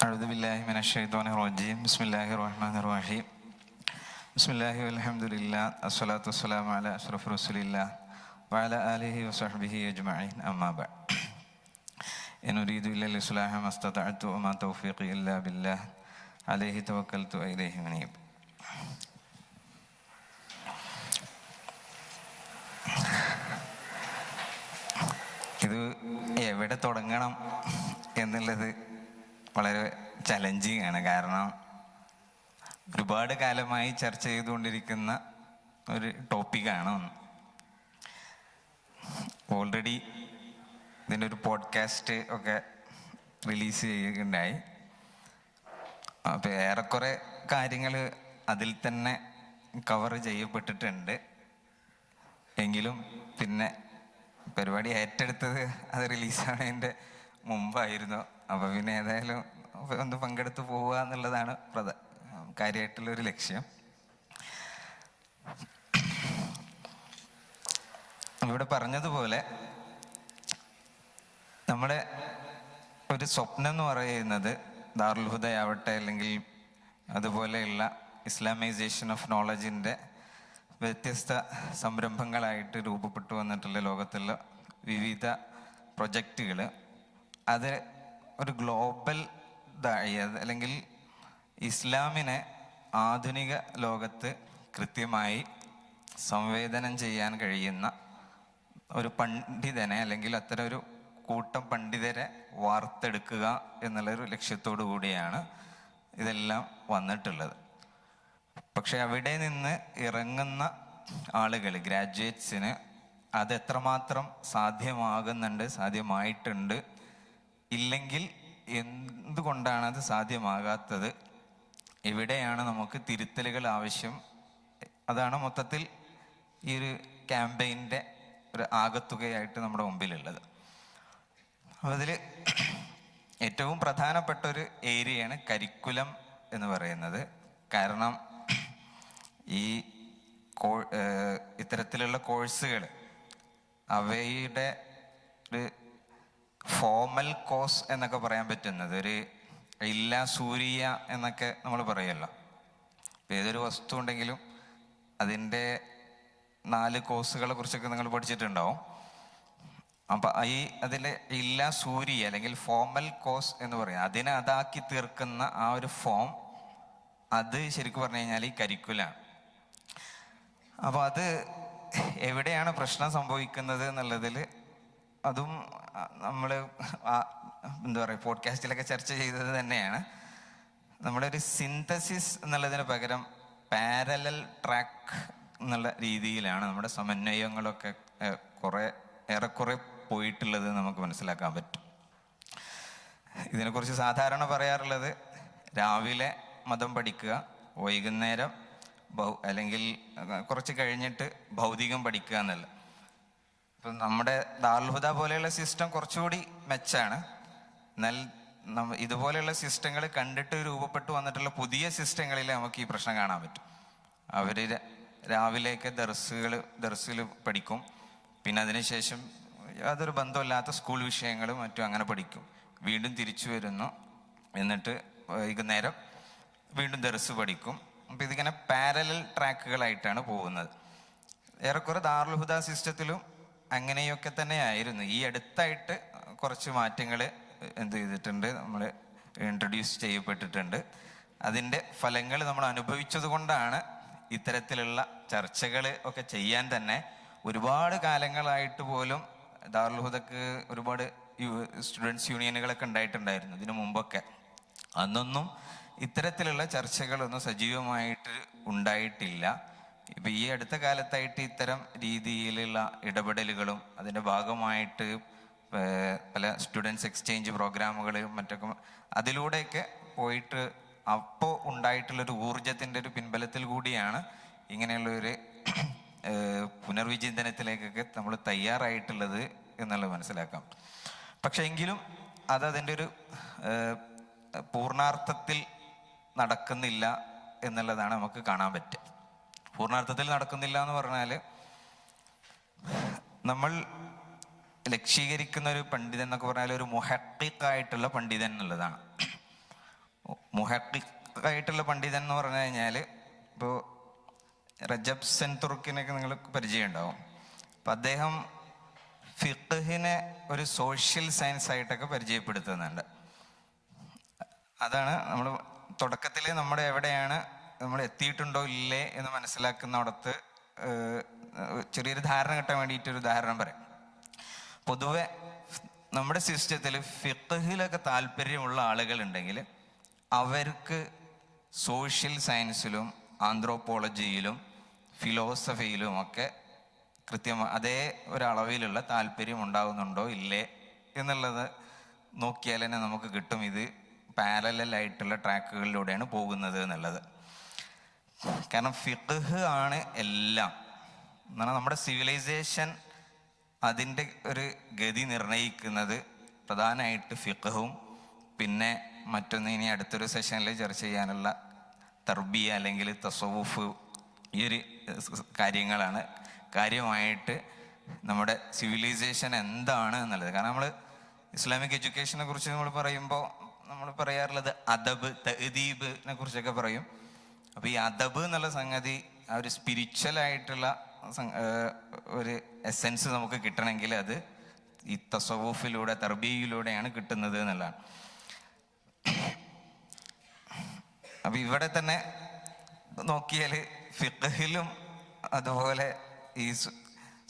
أعوذ بالله من الشيطان الرجيم بسم الله الرحمن الرحيم بسم الله والحمد لله الصلاة والسلام على أشرف رسول الله وعلى آله وصحبه أجمعين أما بعد إن أريد إلا الإصلاح ما استطعت وما توفيقي إلا بالله عليه توكلت وإليه منيب. ഇത് എവിടെ തുടങ്ങണം എന്നുള്ളത് വളരെ ചലഞ്ചിങ് ആണ്. കാരണം ഒരുപാട് കാലമായി ചർച്ച ചെയ്തുകൊണ്ടിരിക്കുന്ന ഒരു ടോപ്പിക്കാണ്. ഓൾറെഡി ഇതിൻ്റെ ഒരു പോഡ്കാസ്റ്റ് ഒക്കെ റിലീസ് ചെയ്യുകയുണ്ടായി. അപ്പോൾ ഏറെക്കുറെ കാര്യങ്ങൾ അതിൽ തന്നെ കവർ ചെയ്യപ്പെട്ടിട്ടുണ്ട്. എങ്കിലും പിന്നെ പരിപാടി ഏറ്റെടുത്തത് അത് റിലീസാണതിൻ്റെ മുമ്പായിരുന്നു. അപ്പോൾ പിന്നെ ഏതായാലും ഒന്ന് പങ്കെടുത്ത് പോവുക എന്നുള്ളതാണ് കാര്യമായിട്ടുള്ളൊരു ലക്ഷ്യം. ഇവിടെ പറഞ്ഞതുപോലെ നമ്മുടെ ഒരു സ്വപ്നം എന്ന് പറയുന്നത് ദാറുൽ ഹുദയാവട്ടെ, അല്ലെങ്കിൽ അതുപോലെയുള്ള ഇസ്ലാമൈസേഷൻ ഓഫ് നോളജിൻ്റെ വ്യത്യസ്ത സംരംഭങ്ങളായിട്ട് രൂപപ്പെട്ടു വന്നിട്ടുള്ള ലോകത്തുള്ള വിവിധ പ്രൊജക്റ്റുകൾ, അത് ഒരു ഗ്ലോബൽ അല്ലെങ്കിൽ ഇസ്ലാമിനെ ആധുനിക ലോകത്ത് കൃത്യമായി സംവേദനം ചെയ്യാൻ കഴിയുന്ന ഒരു പണ്ഡിതനെ, അല്ലെങ്കിൽ അത്തരം ഒരു കൂട്ടം പണ്ഡിതരെ വാർത്തെടുക്കുക എന്നുള്ളൊരു ലക്ഷ്യത്തോടു കൂടിയാണ് ഇതെല്ലാം വന്നിട്ടുള്ളത്. പക്ഷെ അവിടെ നിന്ന് ഇറങ്ങുന്ന ആളുകൾ, ഗ്രാജുവേറ്റ്സിന് അത് എത്രമാത്രം സാധ്യമാകുന്നുണ്ട്, സാധ്യമായിട്ടുണ്ട്, ഇല്ലെങ്കിൽ എന്തുകൊണ്ടാണ് അത് സാധ്യമാകാത്തത്, എവിടെയാണ് നമുക്ക് തിരുത്തലുകൾ ആവശ്യം, അതാണ് മൊത്തത്തിൽ ഈ ഒരു ക്യാമ്പയിൻ്റെ ഒരു ആകത്തുകയായിട്ട് നമ്മുടെ മുമ്പിലുള്ളത്. അപ്പോൾ അതിൽ ഏറ്റവും പ്രധാനപ്പെട്ട ഒരു ഏരിയയാണ് കരിക്കുലം എന്ന് പറയുന്നത്. കാരണം ഈ ഇത്തരത്തിലുള്ള കോഴ്സുകൾ അവയുടെ ഒരു ഫോമൽ കോഴ്സ് എന്നൊക്കെ പറയാൻ പറ്റുന്നത് ഒരു ഇല്ല സൂര്യ എന്നൊക്കെ നമ്മൾ പറയുമല്ലോ. ഇപ്പം ഏതൊരു വസ്തു ഉണ്ടെങ്കിലും അതിൻ്റെ 4 കോഴ്സുകളെ കുറിച്ചൊക്കെ നിങ്ങൾ പഠിച്ചിട്ടുണ്ടാവും. അപ്പം അതിലെ ഇല്ല സൂര്യ അല്ലെങ്കിൽ ഫോമൽ കോഴ്സ് എന്ന് പറയാം, അതിനെ അതാക്കി തീർക്കുന്ന ആ ഒരു ഫോം, അത് ശരിക്കും പറഞ്ഞു കഴിഞ്ഞാൽ ഈ കരിക്കുലാണ്. അപ്പോൾ അത് എവിടെയാണ് പ്രശ്നം സംഭവിക്കുന്നത് എന്നുള്ളതിൽ അതും നമ്മൾ എന്താ പറയുക പോഡ്കാസ്റ്റിലൊക്കെ ചർച്ച ചെയ്തത് തന്നെയാണ്. നമ്മുടെ ഒരു സിന്തസിസ് എന്നുള്ളതിന് പകരം പാരലൽ ട്രാക്ക് എന്നുള്ള രീതിയിലാണ് നമ്മുടെ സമന്വയങ്ങളൊക്കെ ഏറെക്കുറെ പോയിട്ടുള്ളത് നമുക്ക് മനസ്സിലാക്കാൻ പറ്റും. ഇതിനെക്കുറിച്ച് സാധാരണ പറയാറുള്ളത് രാവിലെ മതം പഠിക്കുക, വൈകുന്നേരം അല്ലെങ്കിൽ കുറച്ച് കഴിഞ്ഞിട്ട് ഭൗതികം പഠിക്കുക എന്നല്ല. ഇപ്പം നമ്മുടെ ദാറുൽ ഹുദ പോലെയുള്ള സിസ്റ്റം കുറച്ചുകൂടി മെച്ചാണ്. എന്നാൽ ഇതുപോലെയുള്ള സിസ്റ്റങ്ങൾ കണ്ടിട്ട് രൂപപ്പെട്ടു വന്നിട്ടുള്ള പുതിയ സിസ്റ്റങ്ങളിൽ നമുക്ക് ഈ പ്രശ്നം കാണാൻ പറ്റും. അവർ രാവിലെയൊക്കെ ദർസിൽ പഠിക്കും, പിന്നെ അതിനുശേഷം യാതൊരു ബന്ധമില്ലാത്ത സ്കൂൾ വിഷയങ്ങളും മറ്റും അങ്ങനെ പഠിക്കും, വീണ്ടും തിരിച്ചു വരുന്നു, എന്നിട്ട് വൈകുന്നേരം വീണ്ടും ദർസ് പഠിക്കും. അപ്പം ഇതിങ്ങനെ പാരലൽ ട്രാക്കുകളായിട്ടാണ് പോകുന്നത്. ഏറെക്കുറെ ദാറുൽ ഹുദ സിസ്റ്റത്തിലും അങ്ങനെയൊക്കെ തന്നെയായിരുന്നു. ഈ അടുത്തായിട്ട് കുറച്ച് മാറ്റങ്ങൾ എന്ത് ചെയ്തിട്ടുണ്ട്, നമ്മൾ ഇൻട്രൊഡ്യൂസ് ചെയ്യപ്പെട്ടിട്ടുണ്ട്. അതിൻ്റെ ഫലങ്ങൾ നമ്മൾ അനുഭവിച്ചത് കൊണ്ടാണ് ഇത്തരത്തിലുള്ള ചർച്ചകൾ ഒക്കെ ചെയ്യാൻ തന്നെ ഒരുപാട് കാലങ്ങളായിട്ട് പോലും ദാറുൽ ഹുദക്ക് ഒരുപാട് സ്റ്റുഡൻസ് യൂണിയനുകളൊക്കെ ഉണ്ടായിട്ടുണ്ടായിരുന്നു ഇതിനു മുമ്പൊക്കെ. അന്നൊന്നും ഇത്തരത്തിലുള്ള ചർച്ചകളൊന്നും സജീവമായിട്ട് ഉണ്ടായിട്ടില്ല. ഇപ്പം ഈ അടുത്ത കാലത്തായിട്ട് ഇത്തരം രീതിയിലുള്ള ഇടപെടലുകളും അതിൻ്റെ ഭാഗമായിട്ട് പല സ്റ്റുഡൻസ് എക്സ്ചേഞ്ച് പ്രോഗ്രാമുകളും മറ്റൊക്കെ അതിലൂടെയൊക്കെ പോയിട്ട് അപ്പോൾ ഉണ്ടായിട്ടുള്ളൊരു ഊർജത്തിൻ്റെ ഒരു പിൻബലത്തിൽ കൂടിയാണ് ഇങ്ങനെയുള്ളൊരു പുനർവിചിന്തനത്തിലേക്കൊക്കെ നമ്മൾ തയ്യാറായിട്ടുള്ളത് എന്നുള്ളത് മനസ്സിലാക്കാം. പക്ഷെ എങ്കിലും അതിൻ്റെ ഒരു പൂർണ്ണാർത്ഥത്തിൽ നടക്കുന്നില്ല എന്നുള്ളതാണ് നമുക്ക് കാണാൻ പറ്റുക. പൂർണ്ണാർത്ഥത്തിൽ നടക്കുന്നില്ല എന്ന് പറഞ്ഞാൽ നമ്മൾ ലക്ഷീകരിക്കുന്ന ഒരു പണ്ഡിതൻ എന്നൊക്കെ പറഞ്ഞാൽ ഒരു മുഹഖിഖായിട്ടുള്ള പണ്ഡിതൻ എന്നുള്ളതാണ്. മുഹഖിഖായിട്ടുള്ള പണ്ഡിതൻ എന്ന് പറഞ്ഞു കഴിഞ്ഞാൽ ഇപ്പോൾ റജബ് സെൻതുർക്കിനൊക്കെ നിങ്ങൾ പരിചയം ഉണ്ടാവും. അപ്പം അദ്ദേഹം ഫിഖ്ഹിനെ ഒരു സോഷ്യൽ സയൻസ് ആയിട്ടൊക്കെ പരിചയപ്പെടുത്തുന്നുണ്ട്. അതാണ് നമ്മൾ തുടക്കത്തിൽ നമ്മുടെ എവിടെയാണ് നമ്മൾ എത്തിയിട്ടുണ്ടോ ഇല്ലേ എന്ന് മനസ്സിലാക്കുന്നിടത്ത് ചെറിയൊരു ധാരണ കിട്ടാൻ വേണ്ടിയിട്ടൊരു ഉദാഹരണം പറയാം. പൊതുവെ നമ്മുടെ സിസ്റ്റത്തിൽ ഫിഖ്ഹിലൊക്കെ താല്പര്യമുള്ള ആളുകളുണ്ടെങ്കിൽ അവർക്ക് സോഷ്യൽ സയൻസിലും ആന്ത്രോപോളജിയിലും ഫിലോസഫിയിലും ഒക്കെ കൃത്യമായി അതേ ഒരളവിലുള്ള താല്പര്യം ഉണ്ടാകുന്നുണ്ടോ ഇല്ലേ എന്നുള്ളത് നോക്കിയാൽ തന്നെ നമുക്ക് കിട്ടും ഇത് പാരലലായിട്ടുള്ള ട്രാക്കുകളിലൂടെയാണ് പോകുന്നത് എന്നുള്ളത്. കാരണം ഫിഖ്ഹ് ആണ് എല്ലാം എന്നാണ് നമ്മുടെ സിവിലൈസേഷൻ. അതിൻ്റെ ഒരു ഗതി നിർണയിക്കുന്നത് പ്രധാനമായിട്ട് ഫിഖ്ഹും പിന്നെ മറ്റൊന്ന് ഇനി അടുത്തൊരു സെഷനിൽ ചർച്ച ചെയ്യാനുള്ള തർബിയ അല്ലെങ്കിൽ തസവുഫ്, ഈ ഒരു കാര്യങ്ങളാണ് കാര്യമായിട്ട് നമ്മുടെ സിവിലൈസേഷൻ എന്താണ് എന്നുള്ളത്. കാരണം നമ്മൾ ഇസ്ലാമിക് എഡ്യൂക്കേഷനെ കുറിച്ച് നമ്മൾ പറയുമ്പോൾ നമ്മൾ പറയാറുള്ളത് അദബ് തഅദീബിനെ കുറിച്ചൊക്കെ പറയും. അപ്പോൾ ഈ അദബ് എന്നുള്ള സംഗതി ആ ഒരു സ്പിരിച്വൽ ആയിട്ടുള്ള ഒരു എസെൻസ് നമുക്ക് കിട്ടണമെങ്കിൽ അത് ഈ തസവുഫിലൂടെ തർബീയിലൂടെയാണ് കിട്ടുന്നത് എന്നുള്ളതാണ്. അപ്പം ഇവിടെ തന്നെ നോക്കിയാൽ ഫിഖ്ഹിലും അതുപോലെ ഈ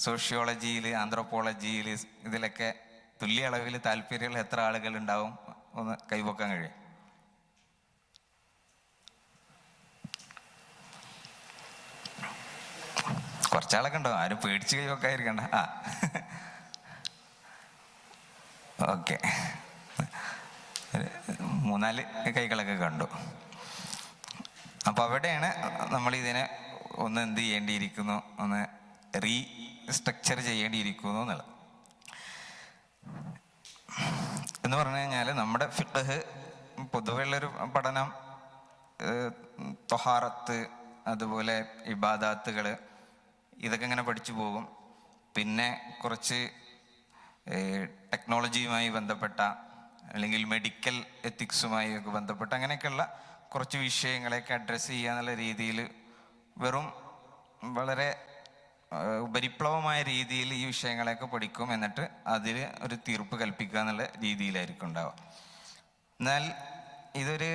സോഷ്യോളജിയിൽ ആന്ത്രോപോളജിയിൽ ഇതിലൊക്കെ തുല്യ അളവിൽ താല്പര്യമുള്ള എത്ര ആളുകൾ ഉണ്ടാവും? ഒന്ന് കൈവക്കാൻ കഴിയും? കുറച്ചാളൊക്കെ ഉണ്ടാവും, ആരും പേടിച്ച് കൈവക്കാതിരിക്കണ്ട. ഓക്കെ, 3-4 കൈകളൊക്കെ കണ്ടു. അപ്പോൾ അവിടെയാണ് നമ്മൾ ഇതിനെ ഒന്ന് എന്ത് ചെയ്യേണ്ടിയിരിക്കുന്നു, ഒന്ന് റീസ്ട്രക്ചർ ചെയ്യേണ്ടിയിരിക്കുന്നു എന്നുള്ളത്. എന്ന് പറഞ്ഞു കഴിഞ്ഞാൽ നമ്മുടെ ഫിഖ്ഹ് പൊതുവെയുള്ളൊരു പഠനം ത്വഹാറത്ത് അതുപോലെ ഇബാദാത്തുകൾ ഇതൊക്കെ ഇങ്ങനെ പഠിച്ചു പോകും. പിന്നെ കുറച്ച് ടെക്നോളജിയുമായി ബന്ധപ്പെട്ട അല്ലെങ്കിൽ മെഡിക്കൽ എത്തിക്സുമായി ഒക്കെ ബന്ധപ്പെട്ട അങ്ങനെയൊക്കെയുള്ള കുറച്ച് വിഷയങ്ങളെയൊക്കെ അഡ്രസ്സ് ചെയ്യുക എന്നുള്ള രീതിയിൽ വെറും വളരെ ഉപരിപ്ലവമായ രീതിയിൽ ഈ വിഷയങ്ങളെയൊക്കെ പഠിക്കും. എന്നിട്ട് അതിൽ ഒരു തീർപ്പ് കൽപ്പിക്കുക എന്നുള്ള രീതിയിലായിരിക്കും ഉണ്ടാവുക. എന്നാൽ ഇതൊരു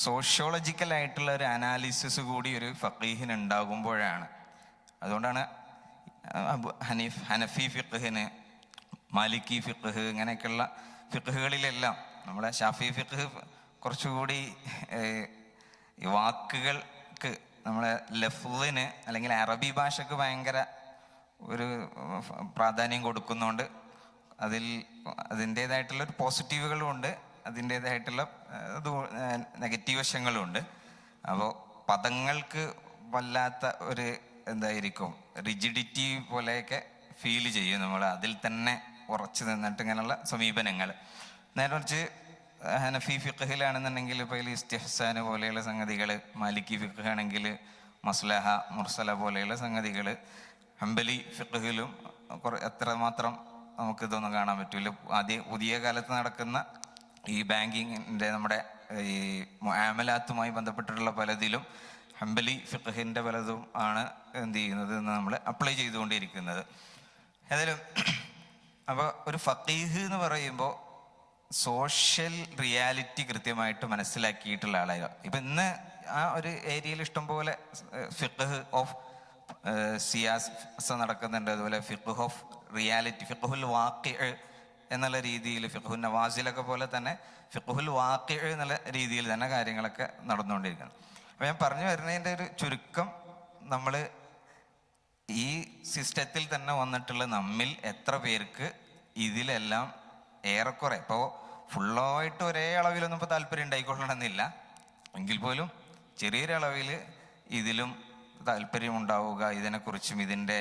സോഷ്യോളജിക്കലായിട്ടുള്ള ഒരു അനാലിസിസ് കൂടി ഒരു ഫഖീഹിന് ഉണ്ടാകുമ്പോഴാണ്. അതുകൊണ്ടാണ് ഹനഫി ഫിഖ്ഹിന്, മാലിക്കി ഫിഖ്ഹ് ഇങ്ങനെയൊക്കെയുള്ള ഫിഖ്ഹുകളിലെല്ലാം നമ്മളെ ഷാഫി ഫിഖ്ഹ് കുറച്ചുകൂടി വാക്കുകൾക്ക് നമ്മളെ ലഫ്ളിന് അല്ലെങ്കിൽ അറബി ഭാഷക്ക് ഭയങ്കര ഒരു പ്രാധാന്യം കൊടുക്കുന്നതുകൊണ്ട് അതിൻ്റേതായിട്ടുള്ള ഒരു പോസിറ്റീവുകളും ഉണ്ട്, അതിൻ്റേതായിട്ടുള്ള നെഗറ്റീവ് വശങ്ങളും ഉണ്ട്. അപ്പോൾ പദങ്ങൾക്ക് വല്ലാത്ത ഒരു എന്തായിരിക്കും റിജിഡിറ്റി പോലെയൊക്കെ ഫീൽ ചെയ്യും നമ്മൾ, അതിൽ തന്നെ ഉറച്ചു നിന്നിട്ട് ഇങ്ങനെയുള്ള സമീപനങ്ങൾ. നേരെ മറിച്ച് ഹനഫി ഫിഖ്ഹിലാണെന്നുണ്ടെങ്കിൽ ഇപ്പോൾ ഇതിൽ ഇസ്തിഹ്സാന് പോലെയുള്ള സംഗതികൾ, മാലിക്കി ഫിഖ്ഹ് ആണെങ്കിൽ മസ്ലഹ മുർസല പോലെയുള്ള സംഗതികൾ, ഹംബലി ഫിഖ്ഹിലും എത്രമാത്രം നമുക്കിതൊന്നും കാണാൻ പറ്റില്ല. പുതിയ കാലത്ത് നടക്കുന്ന ഈ ബാങ്കിങ്ങിൻ്റെ നമ്മുടെ ഈ മുആമലാത്തുമായി ബന്ധപ്പെട്ടിട്ടുള്ള പലതിലും ഹംബലി ഫിഖ്ഹിൻ്റെ പലതും ആണ് എന്ത് ചെയ്യുന്നത് എന്ന് നമ്മൾ അപ്ലൈ ചെയ്തുകൊണ്ടിരിക്കുന്നത്. ഏതായാലും അപ്പോൾ ഒരു ഫഖീഹ് എന്ന് പറയുമ്പോൾ സോഷ്യൽ റിയാലിറ്റി കൃത്യമായിട്ട് മനസ്സിലാക്കിയിട്ടുള്ള ആളായിരുന്നു. ഇപ്പം ഇന്ന് ആ ഒരു ഏരിയയിൽ ഇഷ്ടംപോലെ ഫിഖ്ഹ് ഓഫ് സിയാസ നടക്കുന്നുണ്ട്. അതുപോലെ ഫിഖ്ഹ് ഓഫ് റിയാലിറ്റി, ഫിഖ്ഹുൽ വാഖിഅ് എന്നുള്ള രീതിയിൽ, ഫിഖ്ഹുൻ നവാസിലൊക്കെ പോലെ തന്നെ ഫിഖ്ഹുൽ വാഖിഅ് എന്നുള്ള രീതിയിൽ തന്നെ കാര്യങ്ങളൊക്കെ നടന്നുകൊണ്ടിരിക്കുന്നത്. അപ്പോൾ ഞാൻ പറഞ്ഞു വരുന്നതിൻ്റെ ഒരു ചുരുക്കം, നമ്മൾ ഈ സിസ്റ്റത്തിൽ തന്നെ വന്നിട്ടുള്ള നമ്മിൽ എത്ര പേർക്ക് ഇതിലെല്ലാം ഏറെക്കുറെ, ഇപ്പോൾ ഫുള്ളായിട്ട് ഒരേ അളവിലൊന്നും ഇപ്പോൾ താല്പര്യം ഉണ്ടായിക്കൊള്ളണമെന്നില്ല, എങ്കിൽ പോലും ചെറിയൊരളവിൽ ഇതിലും താല്പര്യം ഉണ്ടാവുക, ഇതിനെക്കുറിച്ചും ഇതിൻ്റെ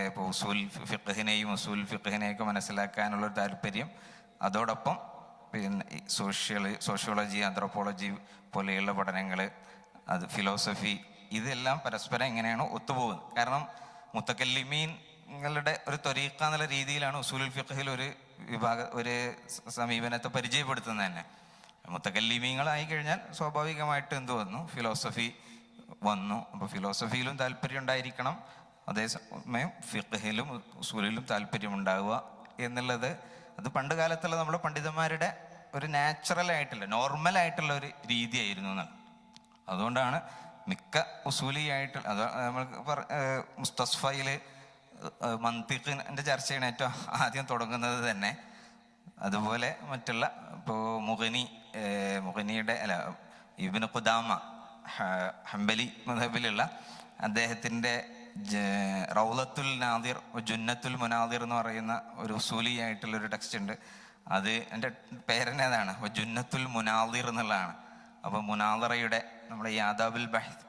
ഇപ്പോൾ ഉസൂൽ ഫിഖ്ഹിനെയും ഉസൂൽ ഫിഖ്ഹിനെയൊക്കെ മനസ്സിലാക്കാനുള്ളൊരു താല്പര്യം, അതോടൊപ്പം പിന്നെ സോഷ്യോളജി ആന്ത്രോപോളജി പോലെയുള്ള പഠനങ്ങൾ, അത് ഫിലോസഫി, ഇതെല്ലാം പരസ്പരം എങ്ങനെയാണോ ഒത്തുപോകുന്നത്. കാരണം മുത്തക്കല്ലിമീങ്ങളുടെ ഒരു ത്വരീഖ എന്നുള്ള രീതിയിലാണ് ഉസൂലുൽ ഫിഖ്ഹിൽ ഒരു സമീപനത്തെ പരിചയപ്പെടുത്തുന്നത് തന്നെ. മുത്തക്കല്ലിമീങ്ങളായി കഴിഞ്ഞാൽ സ്വാഭാവികമായിട്ട് എന്ത് വന്നു, ഫിലോസഫി വന്നു. അപ്പോൾ ഫിലോസഫിയിലും താല്പര്യം ഉണ്ടായിരിക്കണം, അതേസമയം ഫിഖ്ഹിലും ഉസൂലിലും താല്പര്യമുണ്ടാവുക എന്നുള്ളത് അത് പണ്ട് കാലത്തുള്ള നമ്മുടെ പണ്ഡിതന്മാരുടെ ഒരു നാച്ചുറൽ ആയിട്ടുള്ള നോർമലായിട്ടുള്ള ഒരു രീതിയായിരുന്നു എന്നാണ്. അതുകൊണ്ടാണ് മിക്ക ഉസൂലിയായിട്ട് അത് നമ്മൾ മുസ്തസ്ഫയിൽ മന്തിഖിൻ്റെ ചർച്ചയാണ് ഏറ്റവും ആദ്യം തുടങ്ങുന്നത് തന്നെ. അതുപോലെ മറ്റുള്ള ഇപ്പോൾ മുഗനിയുടെ ഇബ്നു ഖുദാമ ഹംബലി മദ്ഹബിലുള്ള അദ്ദേഹത്തിൻ്റെ റൗളത്തുൽ നാദിർ ജുന്നത്തുൽ മുനാദിർ എന്ന് പറയുന്ന ഒരു ഉസൂലിയായിട്ടുള്ളൊരു ടെക്സ്റ്റ് ഉണ്ട്. അത് എൻ്റെ പേരനേതാണ്, ജുന്നത്തുൽ മുനാദിർ എന്നുള്ളതാണ്. അപ്പോൾ മുനാദറയുടെ നമ്മുടെ ഈ ആദാബുൽ ബഹ്സ്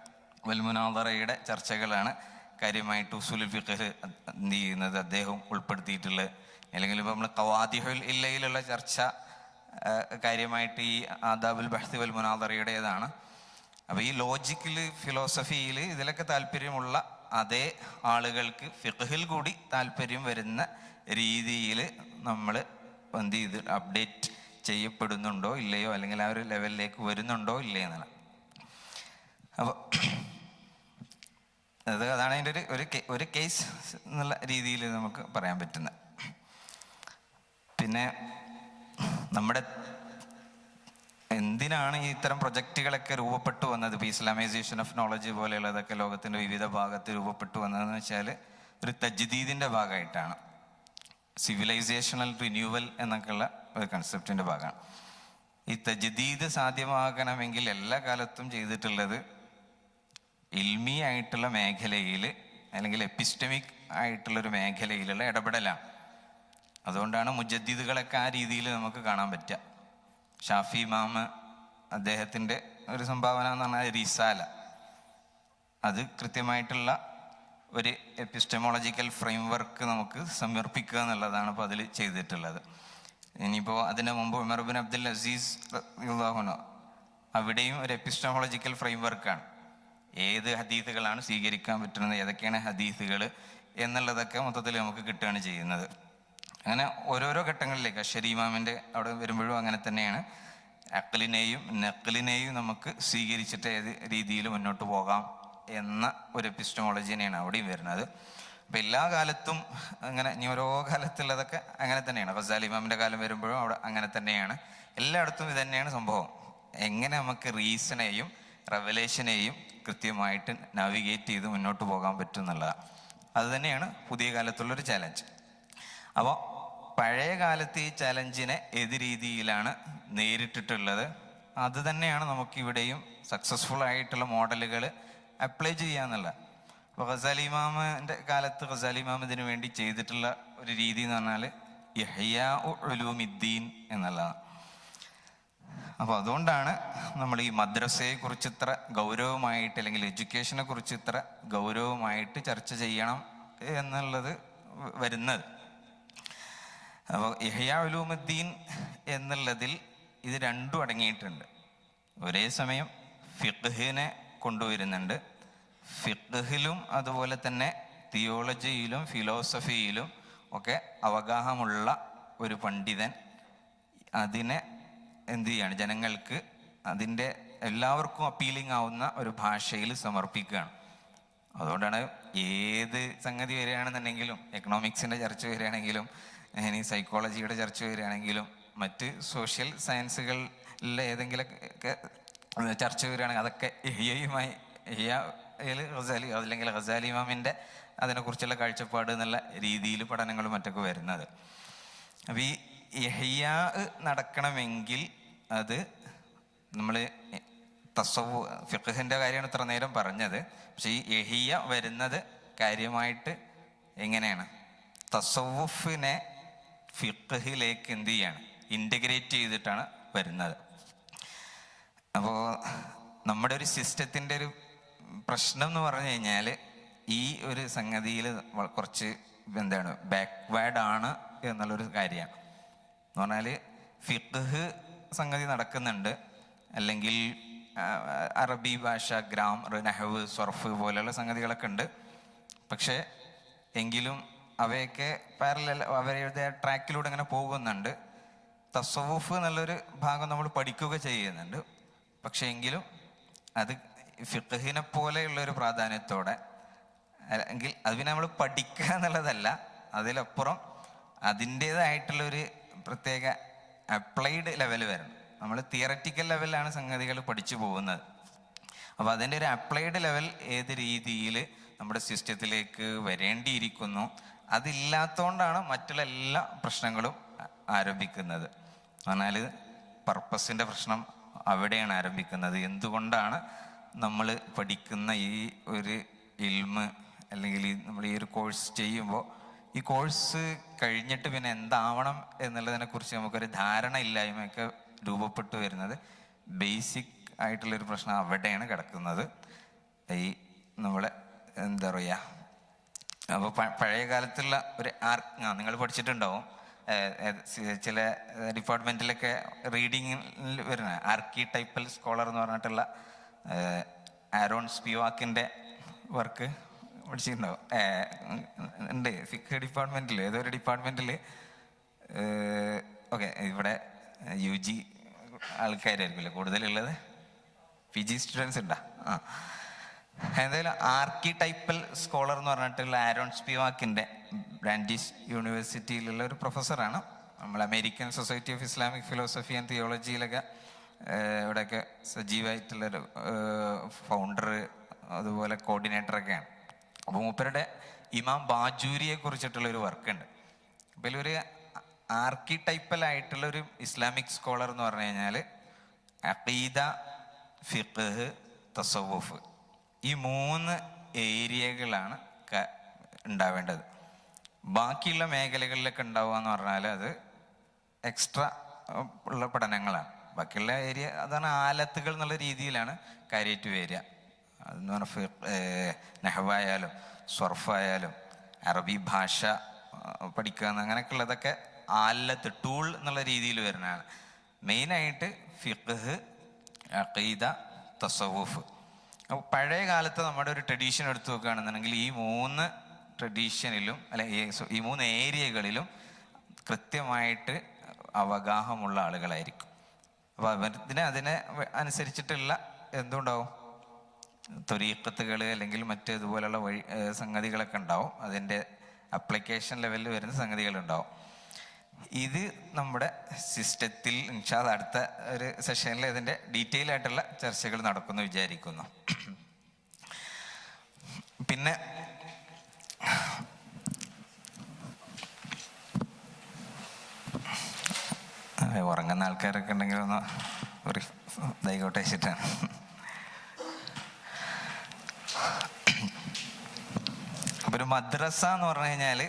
വൽ മുനാദറയുടെ ചർച്ചകളാണ് കാര്യമായിട്ട് ഉസൂലുൽ ഫിഖ് എന്ത് ചെയ്യുന്നത് അദ്ദേഹം ഉൾപ്പെടുത്തിയിട്ടുള്ളത്. അല്ലെങ്കിൽ ഇപ്പോൾ നമ്മൾ ഖവാദിഹുൽ ഇല്ലയിലുള്ള ചർച്ച കാര്യമായിട്ട് ഈ ആദാബുൽ ബഹ്സ് വൽ മുനാദറയുടേതാണ്. അപ്പോൾ ഈ ലോജിക്കൽ ഫിലോസഫിയിൽ ഇതിലൊക്കെ താല്പര്യമുള്ള അതേ ആളുകൾക്ക് ഫിഖ്ഹിൽ കൂടി താല്പര്യം വരുന്ന രീതിയിൽ നമ്മൾ എന്ത് ചെയ്ത് അപ്ഡേറ്റ് ചെയ്യപ്പെടുന്നുണ്ടോ ഇല്ലയോ, അല്ലെങ്കിൽ ആ ഒരു ലെവലിലേക്ക് വരുന്നുണ്ടോ ഇല്ലയോ എന്നാണ്. അപ്പോൾ അതാണ് അതിൻ്റെ ഒരു കേസ് എന്നുള്ള രീതിയിൽ നമുക്ക് പറയാൻ പറ്റുന്നത്. പിന്നെ നമ്മുടെ എന്തിനാണ് ഈ ഇത്തരം പ്രൊജക്റ്റുകളൊക്കെ രൂപപ്പെട്ടു വന്നത്, ഇപ്പോൾ ഇസ്ലാമൈസേഷൻ ഓഫ് നോളജ് പോലെയുള്ളതൊക്കെ ലോകത്തിൻ്റെ വിവിധ ഭാഗത്ത് രൂപപ്പെട്ടു വന്നതെന്ന് വെച്ചാൽ ഒരു തജ്ദീദിൻ്റെ ഭാഗമായിട്ടാണ്. സിവിലൈസേഷണൽ റിന്യൂവൽ എന്നൊക്കെയുള്ള ഒരു കൺസെപ്റ്റിൻ്റെ ഭാഗമാണ്. ഈ തജ്ദീദ് സാധ്യമാകണമെങ്കിൽ എല്ലാ കാലത്തും ചെയ്തിട്ടുള്ളത് ഇൽമി ആയിട്ടുള്ള മേഖലയിൽ അല്ലെങ്കിൽ എപ്പിസ്റ്റമിക് ആയിട്ടുള്ളൊരു മേഖലയിലുള്ള ഇടപെടലാണ്. അതുകൊണ്ടാണ് മുജദ്ദിദുകളൊക്കെ ആ രീതിയിൽ നമുക്ക് കാണാൻ പറ്റുക. ഷാഫി ഇമാം അദ്ദേഹത്തിൻ്റെ ഒരു സംഭാവന എന്ന് പറഞ്ഞാൽ റിസാല, അത് കൃത്യമായിട്ടുള്ള ഒരു എപ്പിസ്റ്റമോളജിക്കൽ ഫ്രെയിം വർക്ക് നമുക്ക് സമർപ്പിക്കുക എന്നുള്ളതാണ് ഇപ്പോൾ അതിൽ ചെയ്തിട്ടുള്ളത്. ഇനിയിപ്പോൾ അതിന് മുമ്പ് ഉമർ ഇബ്നു അബ്ദുൽ അസീസ് അവിടെയും ഒരു എപ്പിസ്റ്റമോളജിക്കൽ ഫ്രെയിം വർക്കാണ്. ഏത് ഹദീസുകളാണ് സ്വീകരിക്കാൻ പറ്റുന്നത്, ഏതൊക്കെയാണ് ഹദീസുകൾ എന്നുള്ളതൊക്കെ മൊത്തത്തിൽ നമുക്ക് കിട്ടുകയാണ് ചെയ്യുന്നത്. അങ്ങനെ ഓരോരോ ഘട്ടങ്ങളിലേക്ക് അശ്ശരി ഇമാമിൻ്റെ അവിടെ വരുമ്പോഴും അങ്ങനെ തന്നെയാണ്. അഖ്ലിനെയും നഖ്ലിനെയും നമുക്ക് സ്വീകരിച്ചിട്ട് ഏത് രീതിയിൽ മുന്നോട്ട് പോകാം എന്ന ഒരു എപ്പിസ്റ്റമോളജിനെയാണ് അവിടെയും വരുന്നത്. അപ്പം എല്ലാ കാലത്തും അങ്ങനെ, ഇനി ഓരോ കാലത്തുള്ളതൊക്കെ അങ്ങനെ തന്നെയാണ്. ഗസാലി ഇമാമിൻ്റെ കാലം വരുമ്പോഴും അവിടെ അങ്ങനെ തന്നെയാണ്. എല്ലായിടത്തും ഇത് തന്നെയാണ് സംഭവം. എങ്ങനെ നമുക്ക് റീസണെയും റെവലേഷനെയും കൃത്യമായിട്ട് നാവിഗേറ്റ് ചെയ്ത് മുന്നോട്ട് പോകാൻ പറ്റും എന്നുള്ളതാണ്. അത് തന്നെയാണ് പുതിയ കാലത്തുള്ളൊരു ചാലഞ്ച്. അപ്പോൾ പഴയ കാലത്ത് ഈ ചാലഞ്ചിനെ ഏത് രീതിയിലാണ് നേരിട്ടിട്ടുള്ളത്, അത് തന്നെയാണ് നമുക്കിവിടെയും സക്സസ്ഫുൾ ആയിട്ടുള്ള മോഡലുകൾ അപ്ലൈ ചെയ്യാന്നുള്ള. അപ്പോൾ ഗസാലി ഇമാമിൻ്റെ കാലത്ത് ഗസാലി ഇമാം ഇതിനു വേണ്ടി ചെയ്തിട്ടുള്ള ഒരു രീതി എന്ന് പറഞ്ഞാൽ ഇഹ്യാ ഉലൂമിദ്ദീൻ എന്നുള്ളതാണ്. അപ്പോൾ അതുകൊണ്ടാണ് നമ്മൾ ഈ മദ്രസയെ കുറിച്ച് ഇത്ര ഗൗരവമായിട്ട്, അല്ലെങ്കിൽ എഡ്യൂക്കേഷനെ കുറിച്ച് ഇത്ര ഗൗരവമായിട്ട് ചർച്ച ചെയ്യണം എന്നുള്ളത് വരുന്നത്. അപ്പോൾ ഇഹ്യാ ഉലൂമുദ്ദീൻ എന്നുള്ളതിൽ ഇത് രണ്ടും അടങ്ങിയിട്ടുണ്ട്. ഒരേ സമയം ഫിഖ്ഹിനെ കൊണ്ടുവരുന്നുണ്ട്. ഫിഖ്ഹിലും അതുപോലെ തന്നെ തിയോളജിയിലും ഫിലോസഫിയിലും ഒക്കെ അവഗാഹമുള്ള ഒരു പണ്ഡിതൻ അതിനെ എന്ത് ചെയ്യാണ്, ജനങ്ങൾക്ക് അതിൻ്റെ എല്ലാവർക്കും അപ്പീലിംഗ് ആവുന്ന ഒരു ഭാഷയിൽ സമർപ്പിക്കുകയാണ്. അതുകൊണ്ടാണ് ഏത് സംഗതി വരികയാണെന്നുണ്ടെങ്കിലും, എക്കണോമിക്സിൻ്റെ ചർച്ച വരികയാണെങ്കിലും, ഇനി സൈക്കോളജിയുടെ ചർച്ച വരികയാണെങ്കിലും, മറ്റ് സോഷ്യൽ സയൻസുകളിലെ ഏതെങ്കിലുമൊക്കെ ചർച്ച വരികയാണെങ്കിൽ അതൊക്കെ ഇഹ്യയുമായി ഗസാലി അല്ലെങ്കിൽ ഗസാലി ഇമാമിൻ്റെ അതിനെക്കുറിച്ചുള്ള കാഴ്ചപ്പാട് എന്നുള്ള രീതിയിൽ പഠനങ്ങളും മറ്റൊക്കെ വരുന്നത്. അപ്പം ഈ ഇഹ്യാ നടക്കണമെങ്കിൽ അത് നമ്മൾ ഫിഖ്ഹിൻ്റെ കാര്യമാണ് ഇത്ര നേരം പറഞ്ഞത്. പക്ഷെ ഈ ഇഹ്യ വരുന്നത് കാര്യമായിട്ട് എങ്ങനെയാണ്, തസവുഫിനെ ഫിഖ്ഹിലേക്ക് എന്ത് ചെയ്യാണ്, ഇൻ്റഗ്രേറ്റ് ചെയ്തിട്ടാണ് വരുന്നത്. അപ്പോൾ നമ്മുടെ ഒരു സിസ്റ്റത്തിൻ്റെ ഒരു പ്രശ്നം എന്ന് പറഞ്ഞു കഴിഞ്ഞാൽ ഈ ഒരു സംഗതിയിൽ കുറച്ച് എന്താണ് ബാക്ക്വേർഡ് ആണ് എന്നുള്ളൊരു കാര്യമാണ്. എന്ന് പറഞ്ഞാൽ ഫിഖ്ഹ് സംഗതി നടക്കുന്നുണ്ട്, അല്ലെങ്കിൽ അറബി ഭാഷ, ഗ്രാമർ, നഹ്വ്, സർഫ് പോലെയുള്ള സംഗതികളൊക്കെ ഉണ്ട്. പക്ഷേ എങ്കിലും അവയൊക്കെ പാരലൽ അവരുടെ ട്രാക്കിലൂടെ അങ്ങനെ പോകുന്നുണ്ട്. തസവുഫ് എന്നുള്ളൊരു ഭാഗം നമ്മൾ പഠിക്കുക ചെയ്യുന്നുണ്ട്. പക്ഷെ എങ്കിലും അത് ഫിഖ്ഹിനെ പോലെയുള്ളൊരു പ്രാധാന്യത്തോടെ, അല്ലെങ്കിൽ അത് പിന്നെ നമ്മൾ പഠിക്കുക എന്നുള്ളതല്ല, അതിലപ്പുറം അതിൻ്റേതായിട്ടുള്ളൊരു പ്രത്യേക അപ്ലൈഡ് ലെവൽ വരണം. നമ്മൾ തിയററ്റിക്കൽ ലെവലിലാണ് സംഗതികൾ പഠിച്ചു പോകുന്നത്. അപ്പോൾ അതിൻ്റെ ഒരു അപ്ലൈഡ് ലെവൽ ഏത് രീതിയിൽ നമ്മുടെ സിസ്റ്റത്തിലേക്ക് വരേണ്ടിയിരിക്കുന്നു, അതില്ലാത്തതുകൊണ്ടാണ് മറ്റുള്ള എല്ലാ പ്രശ്നങ്ങളും ആരംഭിക്കുന്നത്. പറഞ്ഞാൽ പർപ്പസിൻ്റെ പ്രശ്നം അവിടെയാണ് ആരംഭിക്കുന്നത്. എന്തുകൊണ്ടാണ് നമ്മൾ പഠിക്കുന്ന ഈ ഒരു ഇൽമ് അല്ലെങ്കിൽ നമ്മൾ ഈ ഒരു കോഴ്സ് ചെയ്യുമ്പോൾ ഈ കോഴ്സ് കഴിഞ്ഞിട്ട് പിന്നെ എന്താവണം എന്നുള്ളതിനെ കുറിച്ച് നമുക്കൊരു ധാരണ ഇല്ലായ്മയൊക്കെ രൂപപ്പെട്ടു വരുന്നത് ബേസിക് ആയിട്ടുള്ളൊരു പ്രശ്നം അവിടെയാണ് കിടക്കുന്നത്. ഈ നമ്മളെ എന്താ പറയുക, അപ്പോൾ പഴയ കാലത്തുള്ള ഒരു നിങ്ങൾ പഠിച്ചിട്ടുണ്ടാവും, ചില ഡിപ്പാർട്ട്മെൻറ്റിലൊക്കെ റീഡിങ്ങിൽ വരുന്ന ആർക്കിടൈപ്പൽ സ്കോളർ എന്ന് പറഞ്ഞിട്ടുള്ള ആരോൺ സ്പിവാക്കിൻ്റെ വർക്ക് പഠിച്ചിട്ടുണ്ടാവും. ഉണ്ട് ഫിക്ക് ഡിപ്പാർട്ട്മെൻറ്റിൽ, ഏതോ ഒരു ഡിപ്പാർട്ട്മെൻറ്റിൽ. ഓക്കെ, ഇവിടെ UG ആൾക്കാരായിരിക്കുമല്ലോ കൂടുതലുള്ളത്, PG സ്റ്റുഡൻസ് ഉണ്ടാ. എന്തായാലും ആർക്കിടൈപ്പൽ സ്കോളർ എന്ന് പറഞ്ഞിട്ടുള്ള ആരോൺ സ്പിവാക്കിൻ്റെ ബ്രാൻഡിഷ് യൂണിവേഴ്സിറ്റിയിലുള്ള ഒരു പ്രൊഫസറാണ്. നമ്മൾ American society of Islamic philosophy and തിയോളജിയിലൊക്കെ ഇവിടെയൊക്കെ സജീവമായിട്ടുള്ളൊരു ഫൗണ്ടർ, അതുപോലെ കോർഡിനേറ്ററൊക്കെയാണ്. അപ്പോൾ മൂപ്പരുടെ ഇമാം ബാജൂരിയെ കുറിച്ചിട്ടുള്ളൊരു വർക്കുണ്ട്. അപ്പോൾ ഇതിലൊരു ആർക്കിടൈപ്പലായിട്ടുള്ളൊരു ഇസ്ലാമിക് സ്കോളർ എന്ന് പറഞ്ഞു കഴിഞ്ഞാൽ അഖീദ, ഫിഖ്, തസവുഫ്, ഈ 3 ഏരിയകളാണ് ഉണ്ടാവേണ്ടത്. ബാക്കിയുള്ള മേഖലകളിലൊക്കെ ഉണ്ടാവുക എന്ന് പറഞ്ഞാൽ അത് എക്സ്ട്രാ ഉള്ള പഠനങ്ങളാണ്. ബാക്കിയുള്ള ഏരിയ അതാണ് ആലത്തുകൾ എന്നുള്ള രീതിയിലാണ് കാര്യമായിട്ട് വരിക. അതെന്ന് പറഞ്ഞാൽ നഹ്വായാലും സർഫായാലും അറബി ഭാഷ പഠിക്കുക അങ്ങനെയൊക്കെ ഉള്ളതൊക്കെ ആലത്ത് ടൂൾ എന്നുള്ള രീതിയിൽ വരുന്നതാണ്. മെയിനായിട്ട് ഫിഖ്, അഖീദ, തസവുഫ്. അപ്പോൾ പഴയ കാലത്ത് നമ്മുടെ ഒരു ട്രഡീഷൻ എടുത്തു നോക്കുകയാണെന്നുണ്ടെങ്കിൽ ഈ 3 ട്രഡീഷനിലും ഈ 3 ഏരിയകളിലും കൃത്യമായിട്ട് അവഗാഹമുള്ള ആളുകളായിരിക്കും. അപ്പോൾ അതിനെ അനുസരിച്ചിട്ടുള്ള എന്തുണ്ടാവും, ത്വരീഖത്തുകൾ അല്ലെങ്കിൽ മറ്റേതുപോലുള്ള സംഗതികളൊക്കെ ഉണ്ടാവും. അതിൻ്റെ അപ്ലിക്കേഷൻ ലെവലിൽ വരുന്ന സംഗതികളുണ്ടാവും. ഇത് നമ്മുടെ സിസ്റ്റത്തിൽ ഇൻഷാ അല്ലാഹ് അടുത്ത ഒരു സെഷനിൽ ഇതിൻ്റെ ഡീറ്റെയിൽ ആയിട്ടുള്ള ചർച്ചകൾ നടക്കുമെന്ന് വിചാരിക്കുന്നു. പിന്നെ ഉറങ്ങുന്ന ആൾക്കാരൊക്കെ ഉണ്ടെങ്കിൽ ഒന്ന് ഒരു ഇതായിക്കോട്ടെ വെച്ചിട്ടാണ്. അപ്പോൾ ഒരു മദ്രസ എന്ന് പറഞ്ഞു കഴിഞ്ഞാൽ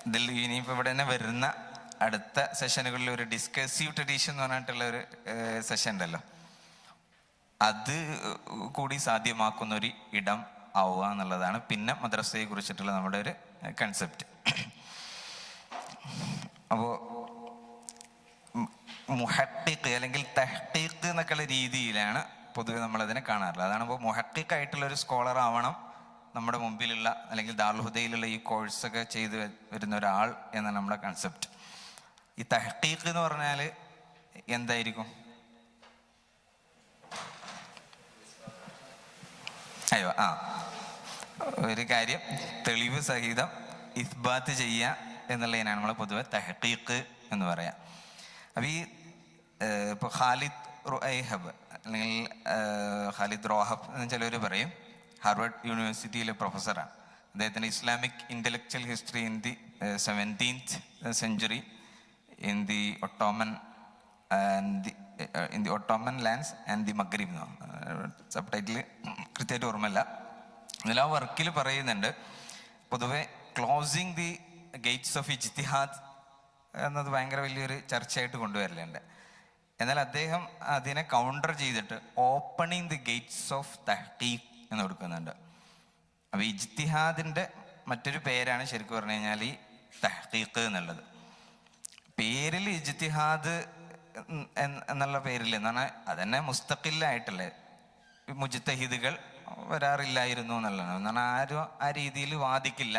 ഇതിൽ ഇനിയിപ്പോൾ ഇവിടെ തന്നെ വരുന്ന അടുത്ത സെഷനുകളിൽ ഒരു ഡിസ്കസീവ് ട്രഡീഷൻ എന്ന് പറഞ്ഞിട്ടുള്ള ഒരു സെഷൻ ഉണ്ടല്ലോ, അത് കൂടി സാധ്യമാക്കുന്ന ഒരു ഇടം ആവുക എന്നുള്ളതാണ് പിന്നെ മദ്രസയെ കുറിച്ചിട്ടുള്ള നമ്മുടെ ഒരു കൺസെപ്റ്റ്. അപ്പോൾ മുഹഖിഖ് അല്ലെങ്കിൽ തഹ്ഖീഖ് എന്നൊക്കെയുള്ള രീതിയിലാണ് പൊതുവെ നമ്മളതിനെ കാണാറുള്ളത്. അതാണ് ഇപ്പോൾ മുഹഖിഖ് ആയിട്ടുള്ള ഒരു സ്കോളർ ആവണം നമ്മുടെ മുമ്പിലുള്ള അല്ലെങ്കിൽ ദാറുൽ ഹുദയിലുള്ള ഈ കോഴ്സൊക്കെ ചെയ്ത് വരുന്ന ഒരാൾ എന്നാണ് നമ്മുടെ കൺസെപ്റ്റ്. ഈ തഹ്ഖീഖ് എന്ന് പറഞ്ഞാൽ എന്തായിരിക്കും? ഒരു കാര്യം തെളിവ് സഹിതം ഇസ്ബാത്ത് ചെയ്യുക എന്നുള്ളതിനാണ് നമ്മൾ പൊതുവെ തഹ്ഖീഖ് എന്ന് പറയാം. അപ്പം ഈ ഇപ്പോൾ ഖാലിദ് റുഐഹബ് അല്ലെങ്കിൽ ഖാലിദ് റോഹബ് എന്ന് ചിലവർ പറയും, ഹാർവർഡ് യൂണിവേഴ്സിറ്റിയിലെ പ്രൊഫസറാണ്. അദ്ദേഹത്തിന് Islamic intellectual history in the 17th century in the Ottoman lands and the Maghreb എന്നോ സബ് ടൈറ്റിൽ കൃത്യമായിട്ട് ഓർമ്മയില്ല. ഇതിൽ ആ വർക്കിൽ പറയുന്നുണ്ട്, പൊതുവെ ക്ലോസിങ് ദി ഗേറ്റ്സ് ഓഫ് ഇജ്തിഹാദ് എന്നത് ഭയങ്കര വലിയൊരു ചർച്ചയായിട്ട് കൊണ്ടുവരലുണ്ട്. എന്നാൽ അദ്ദേഹം അതിനെ കൗണ്ടർ ചെയ്തിട്ട് ഓപ്പണിങ് ദി ഗേറ്റ്സ് ഓഫ് തഹ്ഖീഖ് എന്ന് കൊടുക്കുന്നുണ്ട്. അപ്പോൾ ഇജ്തിഹാദിൻ്റെ മറ്റൊരു പേരാണ് ശരിക്കും പറഞ്ഞു കഴിഞ്ഞാൽ ഈ തഹ്ഖീഖ് എന്നുള്ളത്. പേരിൽ ഇജ്തിഹാദ് എന്നുള്ള പേരിൽ എന്ന് പറഞ്ഞാൽ അതന്നെ മുസ്തഖില്ലായിട്ടുള്ള മുജ്തഹിദുകൾ വരാറില്ലായിരുന്നു എന്നുള്ളതാണ്. എന്ന് പറഞ്ഞാൽ ആരും ആ രീതിയിൽ വാദിക്കില്ല.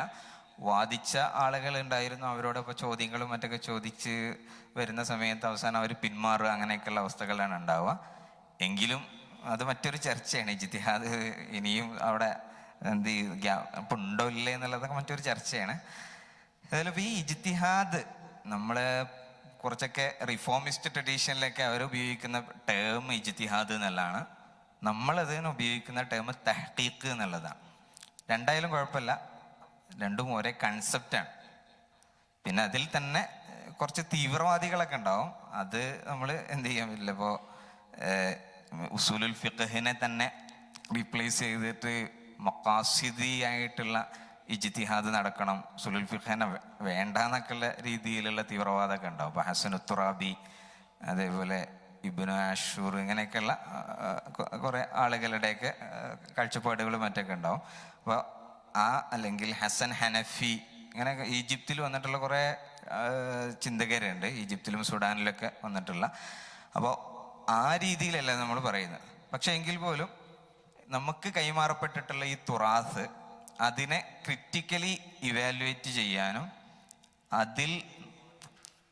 വാദിച്ച ആളുകൾ ഉണ്ടായിരുന്നു. അവരോടൊപ്പം ചോദ്യങ്ങളും മറ്റൊക്കെ ചോദിച്ച് വരുന്ന സമയത്ത് അവസാനം അവർ പിന്മാറുക, അങ്ങനെയൊക്കെയുള്ള അവസ്ഥകളാണ് ഉണ്ടാവുക. എങ്കിലും അത് മറ്റൊരു ചർച്ചയാണ്. ഇജ്തിഹാദ് ഇനിയും അവിടെ എന്ത് ഇപ്പം ഉണ്ടോ ഇല്ലേ എന്നുള്ളതൊക്കെ മറ്റൊരു ചർച്ചയാണ്. അതിലിപ്പോൾ ഈ ഇജ്തിഹാദ് നമ്മൾ കുറച്ചൊക്കെ റിഫോമിസ്റ്റ് ട്രഡീഷനിലൊക്കെ അവർ ഉപയോഗിക്കുന്ന ടേം ഇജ്തിഹാദ് എന്നുള്ളതാണ്. നമ്മളതിന് ഉപയോഗിക്കുന്ന ടേം തഹ്ഖീഖ് എന്നുള്ളതാണ്. രണ്ടായാലും കുഴപ്പമില്ല, രണ്ടും ഒരേ കൺസെപ്റ്റാണ്. പിന്നെ അതിൽ തന്നെ കുറച്ച് തീവ്രവാദികളൊക്കെ ഉണ്ടാവും. അത് നമ്മൾ എന്ത് ചെയ്യാൻ പറ്റില്ല. ഇപ്പോൾ ഉസൂലുൽ ഫിഖ്ഹിനെ തന്നെ റീപ്ലേസ് ചെയ്തിട്ട് മഖാസിദി ആയിട്ടുള്ള ഇജ്തിഹാദ് നടക്കണം, ഉസൂലുൽ ഫിഖ്ഹിനെ വേണ്ടെന്നൊക്കെയുള്ള രീതിയിലുള്ള തീവ്രവാദമൊക്കെ ഉണ്ടാവും. ഇപ്പോൾ ഹസൻ തുറാബി, അതേപോലെ ഇബ്നു ആഷൂർ, ഇങ്ങനെയൊക്കെയുള്ള കുറേ ആളുകളുടെയൊക്കെ കാഴ്ചപ്പാടുകൾ മറ്റൊക്കെ ഉണ്ടാവും. അപ്പോൾ അല്ലെങ്കിൽ ഹസൻ ഹനഫി, ഇങ്ങനെ ഈജിപ്തിൽ വന്നിട്ടുള്ള കുറേ ചിന്തകരുണ്ട്, ഈജിപ്തിലും സുഡാനിലൊക്കെ വന്നിട്ടുള്ള. അപ്പോൾ ആ രീതിയിലല്ല നമ്മൾ പറയുന്നത്. പക്ഷെ എങ്കിൽ പോലും നമുക്ക് കൈമാറപ്പെട്ടിട്ടുള്ള ഈ തുറാസ്, അതിനെ ക്രിറ്റിക്കലി ഇവാലുവേറ്റ് ചെയ്യാനും അതിൽ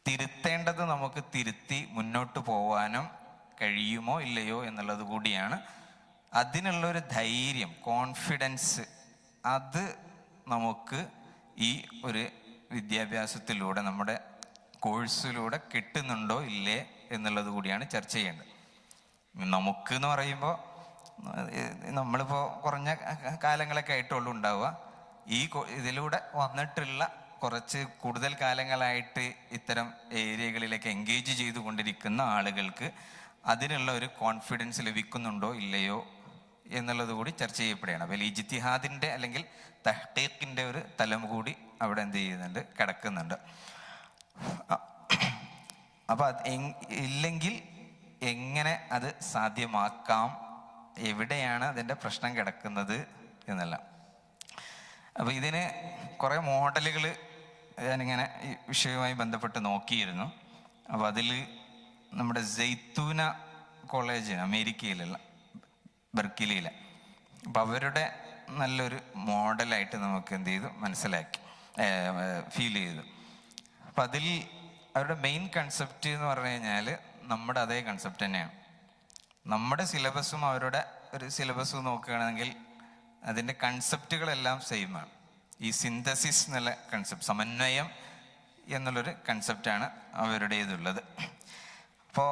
തിരുത്തേണ്ടത് നമുക്ക് തിരുത്തി മുന്നോട്ട് പോവാനും കഴിയുമോ ഇല്ലയോ എന്നുള്ളത് കൂടിയാണ്. അതിനുള്ളൊരു ധൈര്യം, കോൺഫിഡൻസ്, അത് നമുക്ക് ഈ ഒരു വിദ്യാഭ്യാസത്തിലൂടെ, നമ്മുടെ കോഴ്സിലൂടെ കിട്ടുന്നുണ്ടോ ഇല്ലേ എന്നുള്ളത് കൂടിയാണ് ചർച്ച ചെയ്യേണ്ടത്. നമുക്ക് എന്ന് പറയുമ്പോൾ നമ്മളിപ്പോൾ കുറഞ്ഞ കാലങ്ങളൊക്കെ ആയിട്ടുള്ളൂ ഉണ്ടാവുക. ഇതിലൂടെ വന്നിട്ടുള്ള കുറച്ച് കൂടുതൽ കാലങ്ങളായിട്ട് ഇത്തരം ഏരിയകളിലേക്ക് എൻഗേജ് ചെയ്തുകൊണ്ടിരിക്കുന്ന ആളുകൾക്ക് അതിനുള്ള ഒരു കോൺഫിഡൻസ് ലഭിക്കുന്നുണ്ടോ ഇല്ലയോ എന്നുള്ളത് കൂടി ചർച്ച ചെയ്യപ്പെടുകയാണ്. അപ്പോൾ ഇജ്തിഹാദിൻ്റെ അല്ലെങ്കിൽ തഹ്ഖീഖിൻ്റെ ഒരു തലം കൂടി അവിടെ എന്ത് ചെയ്യുന്നുണ്ട്, കിടക്കുന്നുണ്ട്. അപ്പോൾ ഇല്ലെങ്കിൽ എങ്ങനെ അത് സാധ്യമാക്കാം, എവിടെയാണ് അതിൻ്റെ പ്രശ്നം കിടക്കുന്നത് എന്നല്ല. അപ്പോൾ ഇതിന് കുറേ മോഡലുകൾ ഞാനിങ്ങനെ ഈ വിഷയവുമായി ബന്ധപ്പെട്ട് നോക്കിയിരുന്നു. അപ്പോൾ അതിൽ നമ്മുടെ സൈത്തൂന കോളേജ് അമേരിക്കയിലുള്ള ബെർക്കിലിയിലെ, അപ്പോൾ അവരുടെ നല്ലൊരു മോഡലായിട്ട് നമുക്ക് എന്ത് ചെയ്തു, ഫീൽ ചെയ്തു. അപ്പം അതിൽ അവരുടെ മെയിൻ കൺസെപ്റ്റ് എന്ന് പറഞ്ഞു കഴിഞ്ഞാൽ നമ്മുടെ അതേ കൺസെപ്റ്റ് തന്നെയാണ്. നമ്മുടെ സിലബസും അവരുടെ ഒരു സിലബസും നോക്കുകയാണെങ്കിൽ അതിൻ്റെ കൺസെപ്റ്റുകളെല്ലാം സെയിമാണ്. ഈ സിന്തസിസ് എന്നുള്ള കൺസെപ്റ്റ്, സമന്വയം എന്നുള്ളൊരു കൺസെപ്റ്റാണ് അവരുടേതുള്ളത്. അപ്പോൾ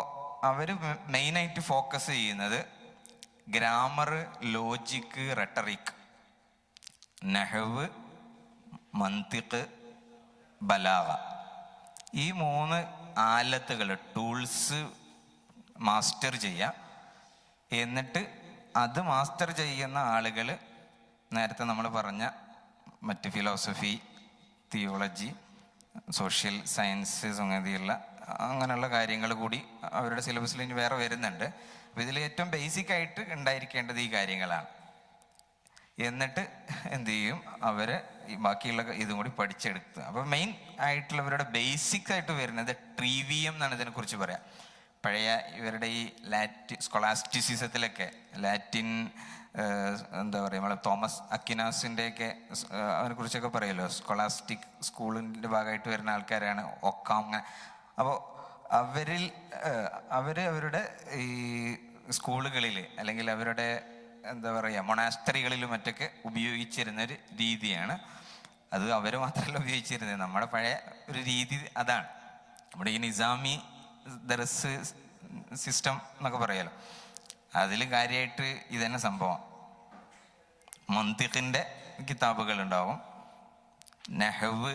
അവർ മെയിനായിട്ട് ഫോക്കസ് ചെയ്യുന്നത് ഗ്രാമർ, ലോജിക്ക്, റെട്ടറിക്, നഹ്വ്, മന്തിഖ്, ബലാഗ, ഈ 3 ആലത്തുകൾ, ടൂൾസ് മാസ്റ്റർ ചെയ്യുക. എന്നിട്ട് അത് മാസ്റ്റർ ചെയ്യുന്ന ആളുകൾ നേരത്തെ നമ്മൾ പറഞ്ഞ മറ്റ് ഫിലോസഫി, തിയോളജി, സോഷ്യൽ സയൻസ്, സംഗതിയുള്ള അങ്ങനെയുള്ള കാര്യങ്ങൾ കൂടി അവരുടെ സിലബസിൽ ഇനി വേറെ വരുന്നുണ്ട്. അപ്പോൾ ഇതിൽ ഏറ്റവും ബേസിക് ആയിട്ട് ഉണ്ടായിരിക്കേണ്ടത് ഈ കാര്യങ്ങളാണ്. എന്നിട്ട് എന്ത് ചെയ്യും, അവർ ഈ ബാക്കിയുള്ള ഇതും കൂടി പഠിച്ചെടുക്കുക. അപ്പോൾ മെയിൻ ആയിട്ടുള്ളവരുടെ ബേസിക് ആയിട്ട് വരുന്നത് ട്രീവിയം എന്നാണ് ഇതിനെക്കുറിച്ച് പറയാം. പഴയ ഇവരുടെ ഈ സ്കൊളാസ്റ്റിസിസത്തിലൊക്കെ ലാറ്റിൻ എന്താ പറയുക, നമ്മളെ തോമസ് അക്വിനാസിൻ്റെയൊക്കെ അതിനെക്കുറിച്ചൊക്കെ പറയുമല്ലോ, സ്കൊളാസ്റ്റിക് സ്കൂളിൻ്റെ ഭാഗമായിട്ട് വരുന്ന ആൾക്കാരാണ് ഒക്കാം. അപ്പോൾ അവരുടെ ഈ സ്കൂളുകളിൽ അല്ലെങ്കിൽ അവരുടെ എന്താ പറയുക മൊണാസ്ട്രികളിലും മറ്റൊക്കെ ഉപയോഗിച്ചിരുന്നൊരു രീതിയാണ് അത്. അവർ മാത്രമല്ല ഉപയോഗിച്ചിരുന്നത്, നമ്മുടെ പഴയ ഒരു രീതി അതാണ്. നമ്മുടെ ഈ നിസാമി ദർസ് സിസ്റ്റം എന്നൊക്കെ പറയാലോ, അതിൽ കാര്യമായിട്ട് ഇതന്നെ സംഭവം. മന്തിഖിൻ്റെ കിതാബുകൾ ഉണ്ടാവും. നഹ്വ്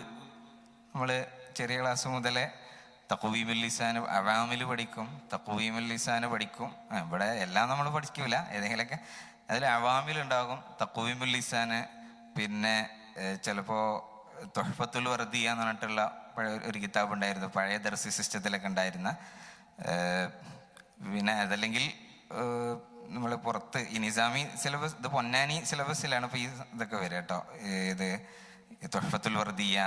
നമ്മൾ ചെറിയ ക്ലാസ് മുതലേ തഖ്വീമുൽ ലിസാൻ അവാമിൽ പഠിക്കും, തഖ്വീമുൽ ലിസാൻ പഠിക്കും. ഇവിടെ എല്ലാം നമ്മൾ പഠിക്കൂല, ഏതെങ്കിലുമൊക്കെ അതിൽ അവാമിലുണ്ടാകും, തഖ്വീമുൽ ലിസാൻ. പിന്നെ ചിലപ്പോൾ തുഹ്ഫത്തുൽ വർദിയ എന്ന് പറഞ്ഞിട്ടുള്ള പഴയ ഒരു കിതാബ് ഉണ്ടായിരുന്നു, പഴയ ദർസി സിസ്റ്റത്തിലൊക്കെ ഉണ്ടായിരുന്ന. പിന്നെ അതല്ലെങ്കിൽ നമ്മൾ പുറത്ത് ഈ നിസാമി സിലബസ്, ഇത് പൊന്നാനി സിലബസിലാണ് ഇപ്പോൾ ഈ ഇതൊക്കെ വരിക കേട്ടോ. ഇത് തുഹ്ഫത്തുൽ വർദിയ,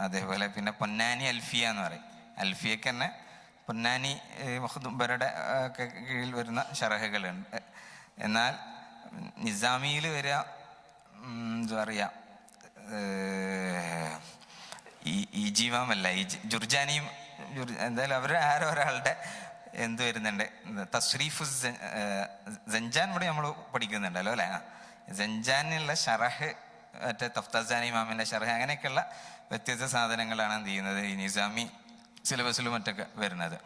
അതേപോലെ പിന്നെ പൊന്നാനി അൽഫിയ എന്ന് പറയും. അൽഫിയക്ക് തന്നെ പൊന്നാനി മഖ്ദൂബരുടെ ഒക്കെ കീഴിൽ വരുന്ന ഷറഹുകളുണ്ട്. എന്നാൽ നിസാമിയിൽ വരിക എന്താ പറയുക, ഈജിമാമല്ല, ജുർജാനിയും എന്തായാലും അവർ ആരോ ഒരാളുടെ എന്ത് വരുന്നുണ്ട്, തസ്രീഫ് സഞ്ചാൻ കൂടി നമ്മൾ പഠിക്കുന്നുണ്ടല്ലോ അല്ലേ. സഞ്ചാനുള്ള ഷറഹ്, മറ്റേ തഫ്താസാനി ഇമാമിൻ്റെ ഷറഹ്, അങ്ങനെയൊക്കെയുള്ള വ്യത്യസ്ത സാധനങ്ങളാണ് എന്ത് ചെയ്യുന്നത് ഈ നിസാമി സിലബസിലും മറ്റൊക്കെ വരുന്നത്.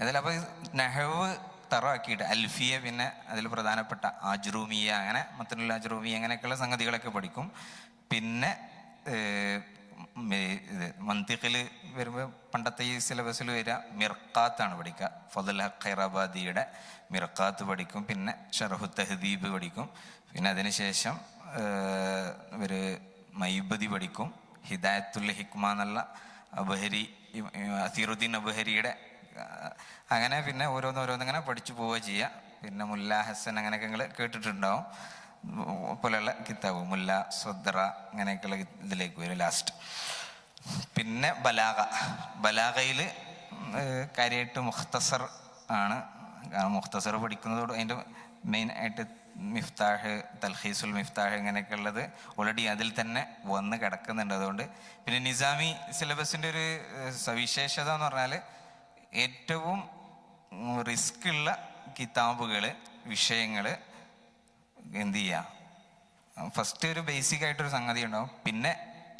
അതിൽ അപ്പോൾ നെഹവ് തറവാക്കിയിട്ട് അൽഫിയ, പിന്നെ അതിൽ പ്രധാനപ്പെട്ട അജ്റൂമിയ, അങ്ങനെ മത്തുൽ അജ്റൂമിയ, അങ്ങനെയൊക്കെയുള്ള സംഗതികളൊക്കെ പഠിക്കും. പിന്നെ ഇത് മന്തിഖിൽ വരുമ്പോൾ പണ്ടത്തെ ഈ സിലബസിൽ വരിക മിർക്കാത്താണ് പഠിക്കുക. ഫദൽ ഖൈറാബാദിയുടെ മിർക്കാത്ത് പഠിക്കും. പിന്നെ ഷറഹു തഹദീബ് പഠിക്കും. പിന്നെ അതിനുശേഷം ഒരു മൈബദി പഠിക്കും. ഹിദായത്തുൽ ഹിക്മ എന്നുള്ള അബഹരി, അസീറുദ്ദീൻ അബഹരിയുടെ, അങ്ങനെ പിന്നെ ഓരോന്നിങ്ങനെ പഠിച്ചു പോവുക ചെയ്യുക. പിന്നെ മുല്ല ഹസൻ, അങ്ങനെയൊക്കെ നിങ്ങൾ കേട്ടിട്ടുണ്ടാവും, പോലെയുള്ള കിതാബ് മുല്ല സ്വദ്ര, അങ്ങനെയൊക്കെയുള്ള ഇതിലേക്ക് വരും ലാസ്റ്റ്. പിന്നെ ബലാഗയിൽ കാര്യമായിട്ട് മുഖ്തസർ ആണ്. മുഖ്തസർ പഠിക്കുന്നതോട് അതിൻ്റെ മെയിൻ ആയിട്ട് മിഫ്താഹ്, തൽഖീസുൽ മിഫ്താഹ്, ഇങ്ങനെയൊക്കെ ഉള്ളത് ഓൾറെഡി അതിൽ തന്നെ വന്ന് കിടക്കുന്നുണ്ട്. അതുകൊണ്ട് പിന്നെ നിസാമി സിലബസിൻ്റെ ഒരു സവിശേഷത എന്ന് പറഞ്ഞാൽ ഏറ്റവും റിസ്ക് ഉള്ള കിതാബുകൾ, വിഷയങ്ങൾ എന്ത് ചെയ്യുക, ഫസ്റ്റ് ഒരു ബേസിക് ആയിട്ടൊരു സംഗതി ഉണ്ടാവും. പിന്നെ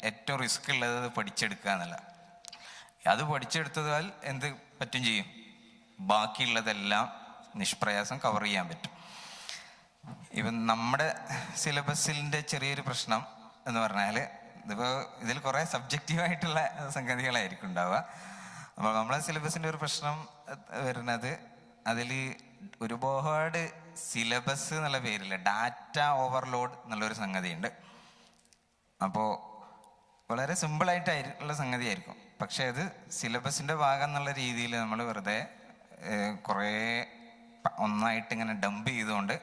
ഏറ്റവും റിസ്ക് ഉള്ളത് പഠിച്ചെടുക്കുക എന്നുള്ള. അത് പഠിച്ചെടുത്തതാൽ എന്ത് പറ്റും ചെയ്യും, ബാക്കിയുള്ളതെല്ലാം നിഷ്പ്രയാസം കവർ ചെയ്യാൻ പറ്റും. ഇപ്പം നമ്മുടെ സിലബസിൻ്റെ ചെറിയൊരു പ്രശ്നം എന്ന് പറഞ്ഞാൽ, ഇതിൽ കുറേ സബ്ജക്റ്റീവായിട്ടുള്ള സംഗതികളായിരിക്കും ഉണ്ടാവുക. അപ്പോൾ നമ്മളെ സിലബസിൻ്റെ ഒരു പ്രശ്നം വരുന്നത്, അതിൽ ഒരുപാട് സിലബസ് എന്നുള്ള പേരിൽ ഡാറ്റ ഓവർലോഡ് എന്നുള്ളൊരു സംഗതിയുണ്ട്. അപ്പോൾ വളരെ സിമ്പിളായിട്ടുള്ള സംഗതിയായിരിക്കും, പക്ഷെ അത് സിലബസിൻ്റെ ഭാഗം എന്നുള്ള രീതിയിൽ നമ്മൾ വെറുതെ കുറേ ഒന്നായിട്ട് ഇങ്ങനെ ഡംപ് ചെയ്തുകൊണ്ട്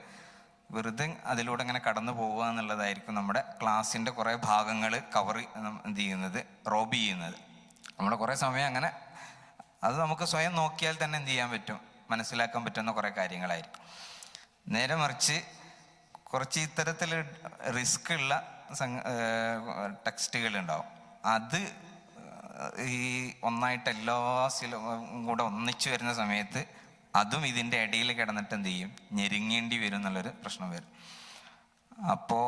വെറുതെ അതിലൂടെ ഇങ്ങനെ കടന്നു പോവുക എന്നുള്ളതായിരിക്കും നമ്മുടെ ക്ലാസ്സിൻ്റെ കുറേ ഭാഗങ്ങൾ കവർ എന്ത് ചെയ്യുന്നത്, റോബ് ചെയ്യുന്നത്. നമ്മുടെ കുറേ സമയം അങ്ങനെ, അത് നമുക്ക് സ്വയം നോക്കിയാൽ തന്നെ എന്ത് ചെയ്യാൻ പറ്റും, മനസ്സിലാക്കാൻ പറ്റുന്ന കുറേ കാര്യങ്ങളായിരിക്കും. നേരെ മറിച്ച് കുറച്ച് ഇത്തരത്തിൽ റിസ്ക് ഉള്ള ടെക്സ്റ്റുകൾ ഉണ്ടാവും. അത് ഈ ഒന്നായിട്ട് എല്ലാ കൂടെ ഒന്നിച്ചു വരുന്ന സമയത്ത് അതും ഇതിൻ്റെ ഇടയിൽ കിടന്നിട്ട് എന്ത് ചെയ്യും, ഞെരുങ്ങേണ്ടി വരും എന്നുള്ളൊരു പ്രശ്നം വരും. അപ്പോൾ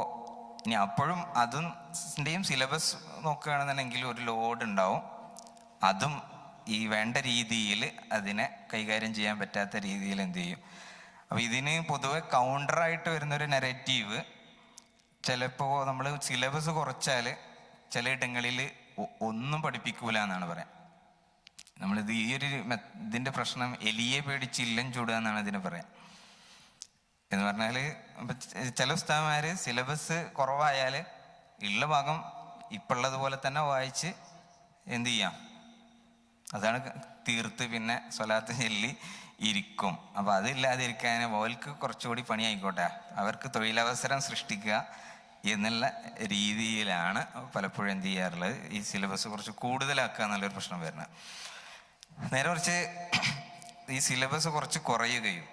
ഇനി അപ്പോഴും അതിൻ്റെയും സിലബസ് നോക്കുകയാണെന്നുണ്ടെങ്കിൽ ഒരു ലോഡ് ഉണ്ടാവും. അതും ഈ വേണ്ട രീതിയിൽ അതിനെ കൈകാര്യം ചെയ്യാൻ പറ്റാത്ത രീതിയിൽ എന്ത് ചെയ്യും. അപ്പോൾ ഇതിന് പൊതുവെ കൗണ്ടറായിട്ട് വരുന്നൊരു നെറേറ്റീവ്, ചിലപ്പോൾ നമ്മൾ സിലബസ് കുറച്ചാൽ ചിലയിടങ്ങളിൽ ഒന്നും പഠിപ്പിക്കൂല എന്നാണ് പറയാം. നമ്മളിത് ഈ ഒരു ഇതിൻ്റെ പ്രശ്നം എലിയെ പേടിച്ച് ഇല്ലം ചൂടുക എന്നാണ് ഇതിന് പറയാം. എന്ന് പറഞ്ഞാൽ ചില ഉസ്താദന്മാർ സിലബസ് കുറവായാൽ ഉള്ള ഭാഗം ഇപ്പോഴുള്ളതുപോലെ തന്നെ വായിച്ച് എന്ത് ചെയ്യാം, അതാണ് തീർത്ത് പിന്നെ സ്വലാത്ത് ചൊല്ലി ഇരിക്കും. അപ്പോൾ അതില്ലാതിരിക്കാൻ ഓൽക്ക് കുറച്ചുകൂടി പണി ആയിക്കോട്ടെ, അവർക്ക് തൊഴിലവസരം സൃഷ്ടിക്കുക എന്നുള്ള രീതിയിലാണ് പലപ്പോഴും എന്ത് ചെയ്യാറുള്ളത്, ഈ സിലബസ് കുറച്ച് കൂടുതലാക്കുക എന്നുള്ളൊരു പ്രശ്നം വരുന്നത്. നേരെ കുറച്ച് ഈ സിലബസ് കുറച്ച് കുറയുകയും,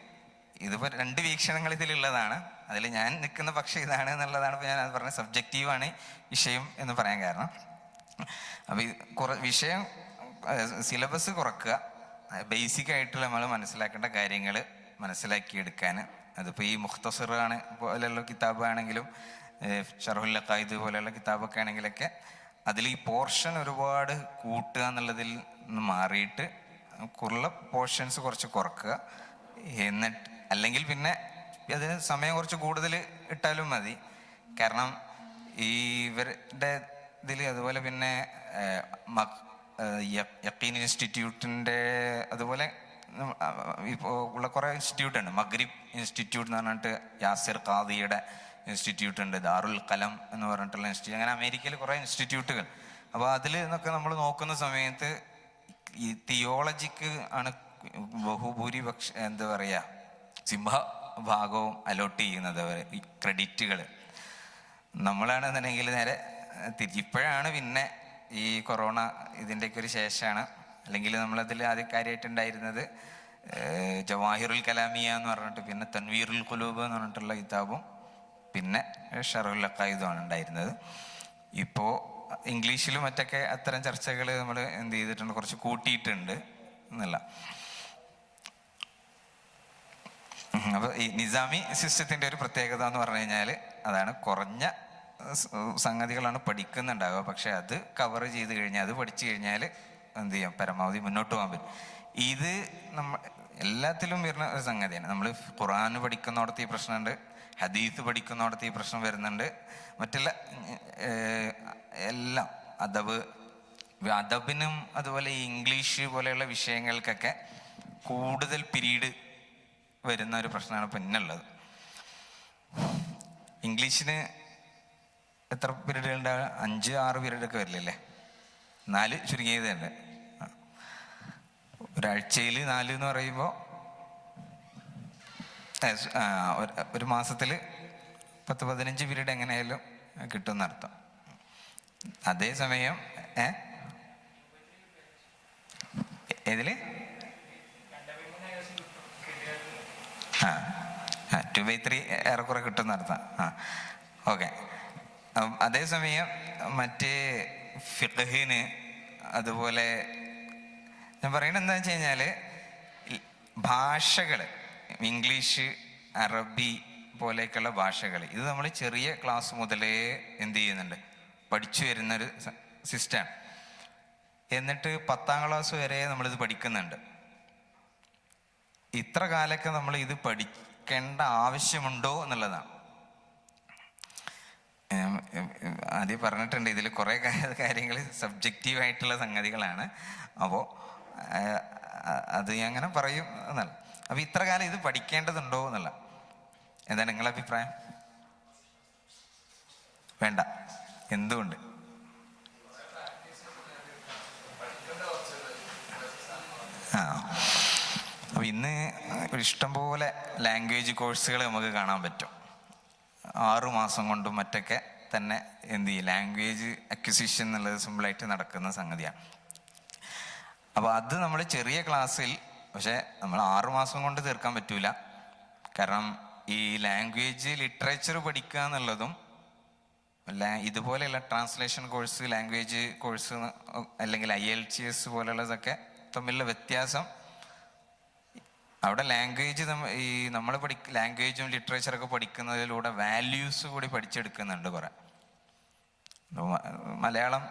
ഇതിപ്പോൾ രണ്ട് വീക്ഷണങ്ങൾ ഇതിലുള്ളതാണ്. അതിൽ ഞാൻ നിൽക്കുന്ന പക്ഷം ഇതാണ് എന്നുള്ളതാണ്. ഇപ്പോൾ ഞാൻ അത് പറഞ്ഞ സബ്ജക്റ്റീവാണ് വിഷയം എന്ന് പറയാൻ കാരണം. അപ്പോൾ ഈ വിഷയം സിലബസ് കുറക്കുക, ബേസിക് ആയിട്ടുള്ള നമ്മൾ മനസ്സിലാക്കേണ്ട കാര്യങ്ങൾ മനസ്സിലാക്കിയെടുക്കാൻ. അതിപ്പോൾ ഈ മുഖ്തസറാണ് പോലെയുള്ള കിതാബ് ആണെങ്കിലും ഷർഹുൽ അഖായിദ് പോലെയുള്ള കിതാബൊക്കെ ആണെങ്കിലൊക്കെ അതിൽ ഈ പോർഷൻ ഒരുപാട് കൂട്ടുക എന്നുള്ളതിൽ നിന്ന് മാറിയിട്ട് കുറേ പോർഷൻസ് കുറച്ച് കുറക്കുക. എന്നിട്ട് അല്ലെങ്കിൽ പിന്നെ അതിന് സമയം കുറച്ച് കൂടുതൽ ഇട്ടാലും മതി. കാരണം ഈ ഇവരുടെ ഇതിൽ അതുപോലെ പിന്നെ യഖീൻ ഇൻസ്റ്റിറ്റ്യൂട്ടിൻ്റെ അതുപോലെ ഇപ്പോൾ ഉള്ള കുറേ ഇൻസ്റ്റിറ്റ്യൂട്ട് ഉണ്ട്. മഗ്രിബ് ഇൻസ്റ്റിറ്റ്യൂട്ട് എന്ന് പറഞ്ഞിട്ട് യാസിർ ഖാദിയുടെ ഇൻസ്റ്റിറ്റ്യൂട്ട് ഉണ്ട്, ദാറുൽ കലം എന്ന് പറഞ്ഞിട്ടുള്ള ഇൻസ്റ്റിറ്റ്യൂട്ട്, അങ്ങനെ അമേരിക്കയിൽ കുറേ ഇൻസ്റ്റിറ്റ്യൂട്ടുകൾ. അപ്പോൾ അതിൽ നിന്നൊക്കെ നമ്മൾ നോക്കുന്ന സമയത്ത് ഈ തിയോളജിക്ക് ആണ് ബഹുഭൂരിപക്ഷ എന്താ പറയുക സിംഹഭാഗവും അലോട്ട് ചെയ്യുന്നത് അവർ ഈ ക്രെഡിറ്റുകൾ. നമ്മളാണെന്നുണ്ടെങ്കിൽ നേരെ ഇപ്പോഴാണ് പിന്നെ ഈ കൊറോണ ഇതിൻ്റെയൊക്കെ ഒരു ശേഷമാണ്, അല്ലെങ്കിൽ നമ്മളതിൽ ആദ്യം കാര്യമായിട്ടുണ്ടായിരുന്നത് ജവാഹിറുൽ കലാമിയ എന്ന് പറഞ്ഞിട്ട്, പിന്നെ തൻവീറുൽ ഖുലൂബ് എന്ന് പറഞ്ഞിട്ടുള്ള കിതാബും പിന്നെ ഷർഹുൽ അഖായിദുമാണ് ഉണ്ടായിരുന്നത്. ഇപ്പോൾ ഇംഗ്ലീഷിലും മറ്റൊക്കെ അത്തരം ചർച്ചകൾ നമ്മൾ എന്ത് ചെയ്തിട്ടുണ്ട്, കുറച്ച് കൂട്ടിയിട്ടുണ്ട് എന്നല്ല. അപ്പോൾ ഈ നിസാമി സിസ്റ്റത്തിൻ്റെ ഒരു പ്രത്യേകത എന്ന് പറഞ്ഞു കഴിഞ്ഞാൽ അതാണ്, കുറഞ്ഞ സംഗതികളാണ് പഠിക്കുന്നുണ്ടാവുക, പക്ഷെ അത് കവർ ചെയ്ത് കഴിഞ്ഞാൽ, അത് പഠിച്ചു കഴിഞ്ഞാൽ എന്ത് ചെയ്യാം, പരമാവധി മുന്നോട്ട് പോകാൻ പറ്റും. ഇത് എല്ലാത്തിലും വരുന്ന ഒരു സംഗതിയാണ്. നമ്മൾ ഖുർആൻ പഠിക്കുന്നിടത്ത് ഈ പ്രശ്നമുണ്ട്, ഹദീസ് പഠിക്കുന്നിടത്ത് ഈ പ്രശ്നം വരുന്നുണ്ട്, മറ്റുള്ള എല്ലാം അദബിനും അതുപോലെ ഇംഗ്ലീഷ് പോലെയുള്ള വിഷയങ്ങൾക്കൊക്കെ കൂടുതൽ പീരീഡ് വരുന്ന ഒരു പ്രശ്നമാണ് പിന്നുള്ളത്. ഇംഗ്ലീഷിന് എത്ര പീരീഡുകൾ ഉണ്ടാവുക? 5-6 പീരീഡൊക്കെ വരില്ലേ? 4 ചുരുങ്ങിയതുണ്ട്. ഒരാഴ്ചയിൽ 4 എന്ന് പറയുമ്പോൾ ഒരു മാസത്തിൽ 10-15 പീരീഡ് എങ്ങനെയായാലും കിട്ടുമെന്നർത്ഥം. അതേസമയം ഏതില് 2/3 ഏറെക്കുറെ കിട്ടുമെന്നർത്ഥം. ഓക്കെ. അതേസമയം മറ്റേ ഫിഖ്ഹിന് അതുപോലെ ഞാൻ പറയുന്നത് എന്താണെന്ന് വെച്ച് കഴിഞ്ഞാൽ, ഭാഷകൾ, ഇംഗ്ലീഷ്, അറബി പോലെയൊക്കെയുള്ള ഭാഷകൾ, ഇത് നമ്മൾ ചെറിയ ക്ലാസ് മുതലേ എന്ത് ചെയ്യുന്നുണ്ട്, പഠിച്ചു വരുന്നൊരു സിസ്റ്റമാണ്. എന്നിട്ട് 10ാം ക്ലാസ് വരെ നമ്മളിത് പഠിക്കുന്നുണ്ട്. ഇത്ര കാലമൊക്കെ നമ്മൾ ഇത് പഠിക്കേണ്ട ആവശ്യമുണ്ടോ എന്നുള്ളതാണ്. ആദ്യം പറഞ്ഞിട്ടുണ്ട്, ഇതിൽ കുറേ കാര്യങ്ങൾ സബ്ജക്റ്റീവായിട്ടുള്ള സംഗതികളാണ്. അപ്പോൾ അത് അങ്ങനെ പറയും എന്നല്ല. അപ്പോൾ ഇത്ര കാലം ഇത് പഠിക്കേണ്ടതുണ്ടോ എന്നല്ല. എന്താണ് നിങ്ങളുടെ അഭിപ്രായം? വേണ്ട. എന്തുകൊണ്ട്? അപ്പോൾ ഇന്ന് ഇഷ്ടംപോലെ ലാംഗ്വേജ് കോഴ്സുകൾ നമുക്ക് കാണാൻ പറ്റും. 6 മാസം കൊണ്ടും മറ്റൊക്കെ തന്നെ എന്ത് ചെയ്യും, ലാംഗ്വേജ് അക്വിസിഷൻ എന്നുള്ളത് സിമ്പിളായിട്ട് നടക്കുന്ന സംഗതിയാണ്. അപ്പോൾ അത് നമ്മൾ ചെറിയ ക്ലാസ്സിൽ, പക്ഷെ നമ്മൾ 6 മാസം കൊണ്ട് തീർക്കാൻ പറ്റൂല. കാരണം ഈ ലാംഗ്വേജ് ലിറ്ററേച്ചർ പഠിക്കുക എന്നുള്ളതും ഇതുപോലെയുള്ള ട്രാൻസ്ലേഷൻ കോഴ്സ്, ലാംഗ്വേജ് കോഴ്സ് അല്ലെങ്കിൽ IELTS പോലെയുള്ളതൊക്കെ തമ്മിലുള്ള വ്യത്യാസം, അവിടെ ലാംഗ്വേജ് നമ്മൾ ലാംഗ്വേജും ലിറ്ററേച്ചറൊക്കെ പഠിക്കുന്നതിലൂടെ വാല്യൂസ് കൂടി പഠിച്ചെടുക്കുന്നുണ്ട് കുറെ. മലയാളം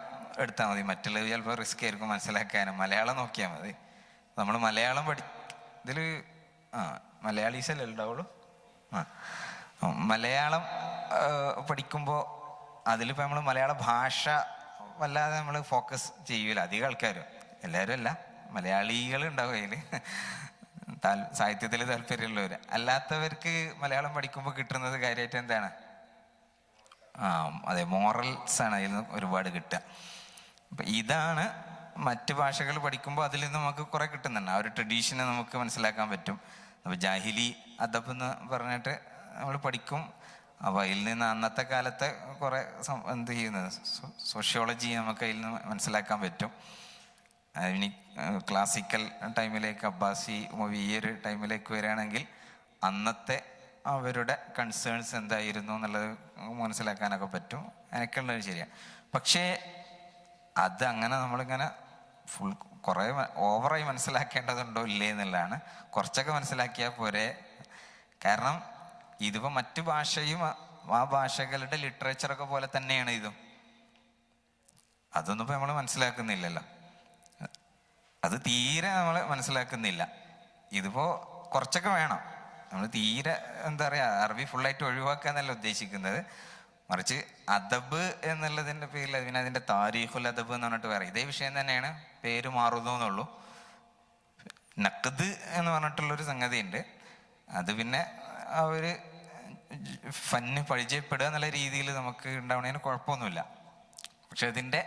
എടുത്താൽ മതി, മറ്റുള്ളത് ചിലപ്പോൾ റിസ്ക് ആയിരിക്കും മനസ്സിലാക്കാനും. മലയാളം നോക്കിയാൽ മതി. നമ്മൾ മലയാളം ഇതിൽ മലയാളീസല്ലേ ഉണ്ടാവുള്ളൂ. മലയാളം പഠിക്കുമ്പോൾ അതിലിപ്പോൾ നമ്മൾ മലയാള ഭാഷ വല്ലാതെ നമ്മൾ ഫോക്കസ് ചെയ്യൂല. അധികം ആൾക്കാരും, എല്ലാവരും അല്ല, മലയാളികൾ ഉണ്ടാവും അതിൽ, സാഹിത്യത്തിൽ താല്പര്യമുള്ളവർ. അല്ലാത്തവർക്ക് മലയാളം പഠിക്കുമ്പോൾ കിട്ടുന്നത് കാര്യമായിട്ട് എന്താണ്? അതെ, മോറൽസ് ആണ് അതിൽ നിന്ന് ഒരുപാട് കിട്ടുക. അപ്പം ഇതാണ് മറ്റ് ഭാഷകൾ പഠിക്കുമ്പോൾ അതിൽ നിന്ന് നമുക്ക് കുറെ കിട്ടുന്നുണ്ട്. ആ ഒരു ട്രഡീഷനെ നമുക്ക് മനസ്സിലാക്കാൻ പറ്റും. അപ്പോൾ ജാഹിലി അദബ് എന്ന് പറഞ്ഞിട്ട് നമ്മൾ പഠിക്കും. അപ്പോൾ അതിൽ നിന്ന് അന്നത്തെ കാലത്തെ കുറെ എന്ത് ചെയ്യുന്നത്, സോഷ്യോളജി നമുക്ക് അതിൽ നിന്ന് മനസ്സിലാക്കാൻ പറ്റും. ഇനി ക്ലാസിക്കൽ ടൈമിലേക്ക്, അബ്ബാസി മൂവി ഈ ഒരു ടൈമിലേക്ക് വരികയാണെങ്കിൽ അന്നത്തെ അവരുടെ കൺസേൺസ് എന്തായിരുന്നു എന്നുള്ളത് മനസ്സിലാക്കാനൊക്കെ പറ്റും. എനിക്കുള്ളത് ശരിയാണ്. പക്ഷേ അത് അങ്ങനെ നമ്മളിങ്ങനെ ഫുൾ കുറേ ഓവറായി മനസ്സിലാക്കേണ്ടതുണ്ടോ ഇല്ലേ എന്നുള്ളതാണ്. കുറച്ചൊക്കെ മനസ്സിലാക്കിയാൽ പോരെ. കാരണം ഇതിപ്പോൾ മറ്റു ഭാഷയും ആ ഭാഷകളുടെ ലിറ്ററേച്ചറൊക്കെ പോലെ തന്നെയാണ് ഇതും. അതൊന്നും ഇപ്പോൾ നമ്മൾ മനസ്സിലാക്കുന്നില്ലല്ലോ. അത് തീരെ നമ്മൾ മനസ്സിലാക്കുന്നില്ല. ഇതിപ്പോൾ കുറച്ചൊക്കെ വേണം. നമ്മൾ തീരെ എന്താ പറയുക, അറബി ഫുള്ളായിട്ട് ഒഴിവാക്കുക എന്നല്ല ഉദ്ദേശിക്കുന്നത്. മറിച്ച് അദബ് എന്നുള്ളതിൻ്റെ പേരിൽ പിന്നെ അതിൻ്റെ താരീഖുൽ അദബ് എന്ന് പറഞ്ഞിട്ട് വേറെ ഇതേ വിഷയം തന്നെയാണ്, പേര് മാറുന്നു എന്നുള്ളൂ. നഖ്ദ് എന്ന് പറഞ്ഞിട്ടുള്ളൊരു സംഗതി ഉണ്ട്. അത് പിന്നെ ആ ഒരു ഫന്ന് പരിചയപ്പെടുക എന്നുള്ള രീതിയിൽ നമുക്ക് ഉണ്ടാവുന്നതിന് കുഴപ്പമൊന്നുമില്ല. പക്ഷെ അതിൻ്റെ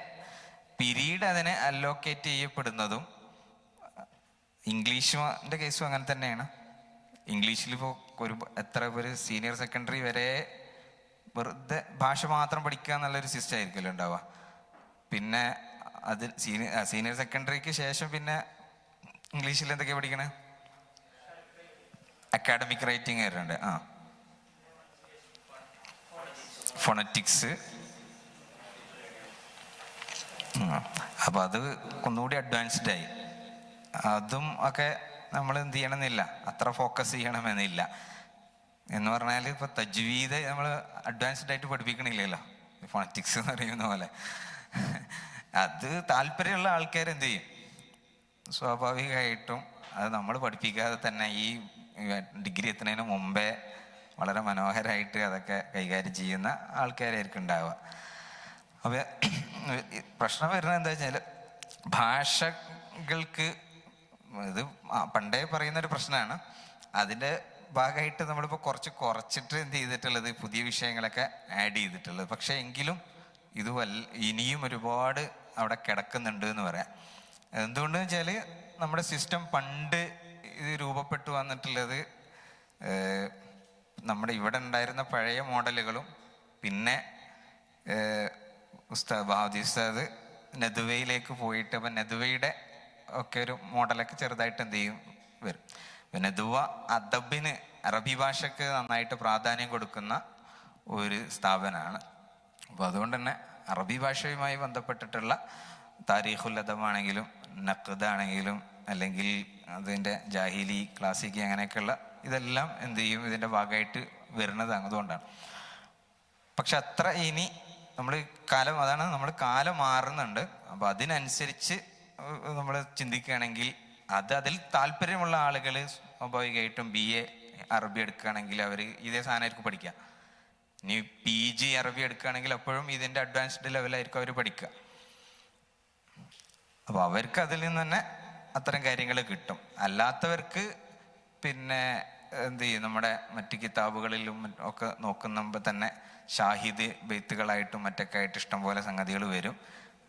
പീരീഡ് അതിനെ അലോക്കേറ്റ് ചെയ്യപ്പെടുന്നതും ഇംഗ്ലീഷിൻ്റെ കേസും അങ്ങനെ തന്നെയാണ്. ഇംഗ്ലീഷിലിപ്പോൾ എത്ര ഒരു സീനിയർ സെക്കൻഡറി വരെ വെറുതെ ഭാഷ മാത്രം പഠിക്കുക എന്നുള്ളൊരു സിസ്റ്റം ആയിരിക്കുമല്ലോ ഉണ്ടാവുക. പിന്നെ അത് സീനിയർ സെക്കൻഡറിക്ക് ശേഷം പിന്നെ ഇംഗ്ലീഷിൽ എന്തൊക്കെയാണ് പഠിക്കണേ? അക്കാഡമിക് റൈറ്റിംഗ് വരുന്നുണ്ട്. ഫോണറ്റിക്സ്, അപ്പോൾ അത് ഒന്നുകൂടി അഡ്വാൻസ്ഡ് ആയി. അതും ഒക്കെ നമ്മൾ എന്ത് ചെയ്യണമെന്നില്ല, അത്ര ഫോക്കസ് ചെയ്യണമെന്നില്ല. എന്ന് പറഞ്ഞാൽ ഇപ്പോൾ തജ്വീദ് നമ്മൾ അഡ്വാൻസ്ഡ് ആയിട്ട് പഠിപ്പിക്കണില്ലല്ലോ, ഫോണറ്റിക്സ് എന്ന് പറയുന്ന പോലെ. അത് താല്പര്യമുള്ള ആൾക്കാർ എന്ത് ചെയ്യും, സ്വാഭാവികമായിട്ടും അത് നമ്മൾ പഠിപ്പിക്കാതെ തന്നെ ഈ ഡിഗ്രി എത്തുന്നതിന് മുമ്പേ വളരെ മനോഹരമായിട്ട് അതൊക്കെ കൈകാര്യം ചെയ്യുന്ന ആൾക്കാരായിരിക്കും ഉണ്ടാവുക. അപ്പോൾ പ്രശ്നം വരുന്നത് എന്താ വെച്ചാൽ, ഭാഷകൾക്ക് ഇത് പണ്ടേ പറയുന്നൊരു പ്രശ്നമാണ്. അതിൻ്റെ ഭാഗമായിട്ട് നമ്മളിപ്പോൾ കുറച്ചിട്ട് എന്ത് ചെയ്തിട്ടുള്ളത്, പുതിയ വിഷയങ്ങളൊക്കെ ആഡ് ചെയ്തിട്ടുള്ളത്. പക്ഷേ എങ്കിലും ഇത് ഇനിയും ഒരുപാട് അവിടെ കിടക്കുന്നുണ്ട് എന്ന് പറയാം. എന്തുകൊണ്ടെന്ന് വെച്ചാൽ, നമ്മുടെ സിസ്റ്റം പണ്ട് ഇത് രൂപപ്പെട്ടു വന്നിട്ടുള്ളത് നമ്മുടെ ഇവിടെ ഉണ്ടായിരുന്ന പഴയ മോഡലുകളും പിന്നെ ഉസ്താദ് ഉസ്താദ് നെതുവയിലേക്ക് പോയിട്ട്, അപ്പം നെതുവയുടെ ഒക്കെ ഒരു മോഡലൊക്കെ ചെറുതായിട്ട് എന്ത് ചെയ്യും വരും. അപ്പം നെതുവ അദബിന്, അറബി ഭാഷക്ക് നന്നായിട്ട് പ്രാധാന്യം കൊടുക്കുന്ന ഒരു സ്ഥാപനമാണ്. അപ്പോൾ അതുകൊണ്ട് തന്നെ അറബി ഭാഷയുമായി ബന്ധപ്പെട്ടിട്ടുള്ള താരീഖുൽ അദബാണെങ്കിലും നഖ്ദാണെങ്കിലും അല്ലെങ്കിൽ അതിൻ്റെ ജാഹിലി, ക്ലാസിക് അങ്ങനെയൊക്കെയുള്ള ഇതെല്ലാം എന്ത് ചെയ്യും ഇതിൻ്റെ ഭാഗമായിട്ട് വരുന്നത് അതുകൊണ്ടാണ്. പക്ഷെ അത്ര ഇനി നമ്മൾ അതാണ് നമ്മൾ കാലം മാറുന്നുണ്ട്. അപ്പം അതിനനുസരിച്ച് നമ്മൾ ചിന്തിക്കുകയാണെങ്കിൽ അതിൽ താല്പര്യമുള്ള ആളുകൾ സ്വാഭാവികമായിട്ടും BA അറബി എടുക്കുകയാണെങ്കിൽ അവർ ഇതേ സാധനമായിരിക്കും പഠിക്കുക. ഇനി PG അറബി എടുക്കുകയാണെങ്കിൽ അപ്പോഴും ഇതിൻ്റെ അഡ്വാൻസ്ഡ് ലെവലായിരിക്കും അവർ പഠിക്കുക. അപ്പോൾ അവർക്ക് അതിൽ നിന്ന് തന്നെ അത്തരം കാര്യങ്ങൾ കിട്ടും. അല്ലാത്തവർക്ക് പിന്നെ എന്ത് ചെയ്യും, നമ്മുടെ മറ്റ് കിതാബുകളിലും ഒക്കെ നോക്കുമ്പോൾ തന്നെ ഷാഹിദ് ബെയ്ത്തുകളായിട്ടും മറ്റൊക്കെ ആയിട്ട് ഇഷ്ടംപോലെ സംഗതികൾ വരും.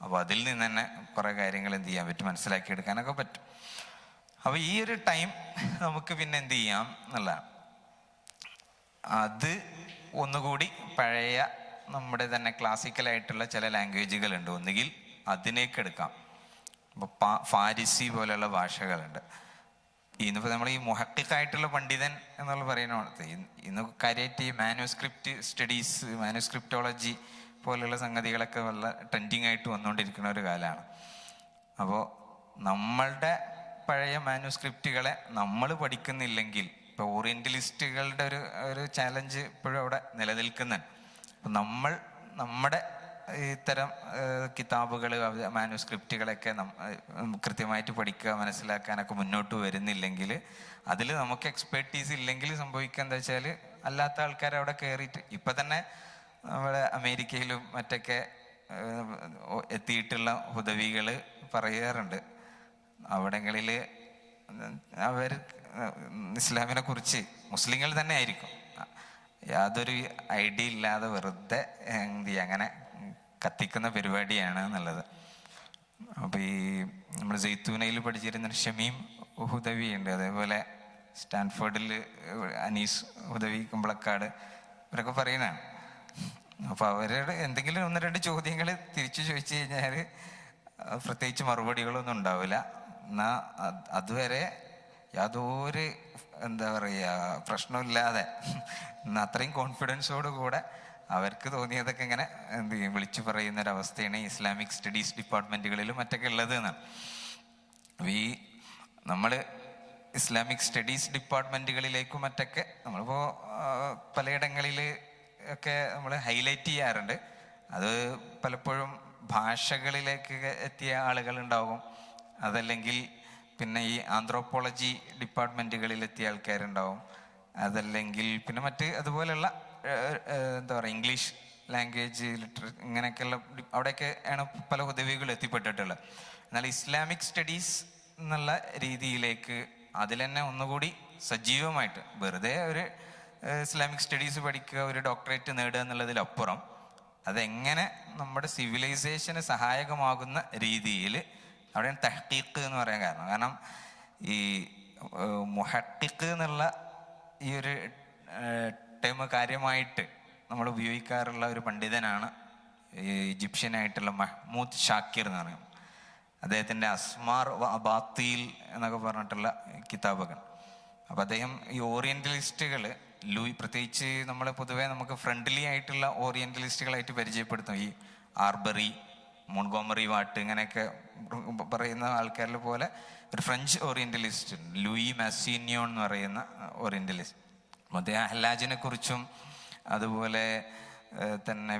അപ്പോൾ അതിൽ നിന്ന് തന്നെ കുറേ കാര്യങ്ങൾ എന്ത് ചെയ്യാൻ പറ്റും, മനസ്സിലാക്കിയെടുക്കാനൊക്കെ പറ്റും. അപ്പോൾ ഈ ഒരു ടൈം നമുക്ക് പിന്നെ എന്ത് ചെയ്യാം എന്നുള്ളതാണ്. അത് ഒന്നുകൂടി പഴയ നമ്മുടെ തന്നെ ക്ലാസിക്കലായിട്ടുള്ള ചില ലാംഗ്വേജുകളുണ്ട്, ഒന്നുകിൽ അതിനേക്ക് എടുക്കാം. ഇപ്പോൾ ഫാരിസി പോലെയുള്ള ഭാഷകളുണ്ട്. ഇന്നിപ്പോൾ നമ്മൾ ഈ മുഹക്കിക്കായിട്ടുള്ള പണ്ഡിതൻ എന്നുള്ള പറയുന്നത് ഇന്ന് കാര്യമായിട്ട് ഈ മാനുസ്ക്രിപ്റ്റ് സ്റ്റഡീസ്, മാനുസ്ക്രിപ്റ്റോളജി പോലെയുള്ള സംഗതികളൊക്കെ വളരെ ട്രെൻഡിങ് ആയിട്ട് വന്നുകൊണ്ടിരിക്കുന്ന ഒരു കാലമാണ്. അപ്പോൾ നമ്മളുടെ പഴയ മാനുസ്ക്രിപ്റ്റുകളെ നമ്മൾ പഠിക്കുന്നില്ലെങ്കിൽ, ഇപ്പോൾ ഓറിയന്റലിസ്റ്റുകളുടെ ഒരു ചാലഞ്ച് ഇപ്പോഴും അവിടെ നിലനിൽക്കുന്നുണ്ട്. അപ്പം നമ്മുടെ ഇത്തരം കിതാബുകൾ, മാനുസ്ക്രിപ്റ്റുകളൊക്കെ കൃത്യമായിട്ട് പഠിക്കുക, മനസ്സിലാക്കാനൊക്കെ മുന്നോട്ട് വരുന്നില്ലെങ്കിൽ, അതിൽ നമുക്ക് എക്സ്പെർട്ടീസ് ഇല്ലെങ്കിൽ സംഭവിക്കുക എന്താ വെച്ചാൽ, അല്ലാത്ത ആൾക്കാർ അവിടെ കയറിയിട്ട് ഇപ്പം തന്നെ നമ്മുടെ അമേരിക്കയിലും മറ്റൊക്കെ എത്തിയിട്ടുള്ള ഹുദവികൾ പറയാറുണ്ട്, അവിടങ്ങളിൽ അവർ ഇസ്ലാമിനെ കുറിച്ച് മുസ്ലിങ്ങൾ തന്നെ ആയിരിക്കും യാതൊരു ഐഡിയ ഇല്ലാതെ വെറുതെ എന്ത് ചെയ്യുക, അങ്ങനെ കത്തിക്കുന്ന പരിപാടിയാണ് എന്നുള്ളത്. അപ്പോൾ ഈ നമ്മൾ ജെയ്ത്തൂനയിൽ പഠിച്ചിരുന്ന ഷമീം ഹുദവി ഉണ്ട്, അതേപോലെ സ്റ്റാൻഫോർഡിൽ അനീസ് ഹുദവി കുമ്പളക്കാട്, ഇവരൊക്കെ പറയുന്നതാണ്. അപ്പോൾ അവരുടെ എന്തെങ്കിലും 1-2 ചോദ്യങ്ങൾ തിരിച്ചു ചോദിച്ചു കഴിഞ്ഞാൽ പ്രത്യേകിച്ച് മറുപടികളൊന്നും ഉണ്ടാവില്ല. എന്നാൽ അതുവരെ യാതൊരു എന്താ പറയുക പ്രശ്നമില്ലാതെ അത്രയും കോൺഫിഡൻസോട് കൂടെ അവർക്ക് തോന്നിയതൊക്കെ ഇങ്ങനെ എന്ത് ചെയ്യും വിളിച്ചു പറയുന്ന ഒരവസ്ഥയാണ് ഇസ്ലാമിക് സ്റ്റഡീസ് ഡിപ്പാർട്ട്മെൻറ്റുകളിലും മറ്റൊക്കെ ഉള്ളത് എന്നാണ്. അപ്പോൾ ഈ നമ്മൾ ഇസ്ലാമിക് സ്റ്റഡീസ് ഡിപ്പാർട്ട്മെൻറ്റുകളിലേക്കും മറ്റൊക്കെ നമ്മളിപ്പോൾ പലയിടങ്ങളിൽ ഒക്കെ നമ്മൾ ഹൈലൈറ്റ് ചെയ്യാറുണ്ട്. അത് പലപ്പോഴും ഭാഷകളിലേക്ക് എത്തിയ ആളുകളുണ്ടാവും, അതല്ലെങ്കിൽ പിന്നെ ഈ ആന്ത്രോപോളജി ഡിപ്പാർട്ട്മെൻറ്റുകളിൽ എത്തിയ ആൾക്കാരുണ്ടാവും, അതല്ലെങ്കിൽ പിന്നെ മറ്റ് അതുപോലെയുള്ള എന്താ പറയുക ഇംഗ്ലീഷ് ലാംഗ്വേജ് ഇങ്ങനെയൊക്കെയുള്ള അവിടെയൊക്കെ ആണ് പല ഹുദവികളും എത്തിപ്പെട്ടിട്ടുള്ളത്. എന്നാൽ ഇസ്ലാമിക് സ്റ്റഡീസ് എന്നുള്ള രീതിയിലേക്ക് അതിൽ തന്നെ ഒന്നുകൂടി സജീവമായിട്ട് വെറുതെ ഒരു ഇസ്ലാമിക് സ്റ്റഡീസ് പഠിക്കുക, ഒരു ഡോക്ടറേറ്റ് നേടുക എന്നുള്ളതിലപ്പുറം അതെങ്ങനെ നമ്മുടെ സിവിലൈസേഷന് സഹായകമാകുന്ന രീതിയിൽ അവിടെ തഹ്ഖീഖ് എന്ന് പറയാൻ കാരണം ഈ മുഹഖിഖ് എന്നുള്ള ഈ ഒരു ടൈം കാര്യമായിട്ട് നമ്മൾ ഉപയോഗിക്കാറുള്ള ഒരു പണ്ഡിതനാണ് ഈജിപ്ഷ്യനായിട്ടുള്ള മഹ്മൂദ് ഷാക്കിർ എന്ന് പറയും. അദ്ദേഹത്തിൻ്റെ അസ്മാർ അബാത്തീൽ എന്നൊക്കെ പറഞ്ഞിട്ടുള്ള കിതാബുകൾ. അപ്പം അദ്ദേഹം ഈ ഓറിയന്റലിസ്റ്റുകൾ പ്രത്യേകിച്ച് നമ്മൾ പൊതുവേ നമുക്ക് ഫ്രണ്ട്ലി ആയിട്ടുള്ള ഓറിയന്റലിസ്റ്റുകളായിട്ട് പരിചയപ്പെടുത്തും. ഈ ആർബറി, മോൺഗോമറി വാട്ട് ഇങ്ങനെയൊക്കെ പറയുന്ന ആൾക്കാരിൽ പോലെ ഒരു ഫ്രഞ്ച് ഓറിയന്റലിസ്റ്റ് ഉണ്ട്, ലൂയി മാസിനിയോൺ എന്ന് പറയുന്ന ഓറിയന്റലിസ്റ്റ്. അദ്ദേഹം ഹല്ലാജിനെ കുറിച്ചും അതുപോലെ തന്നെ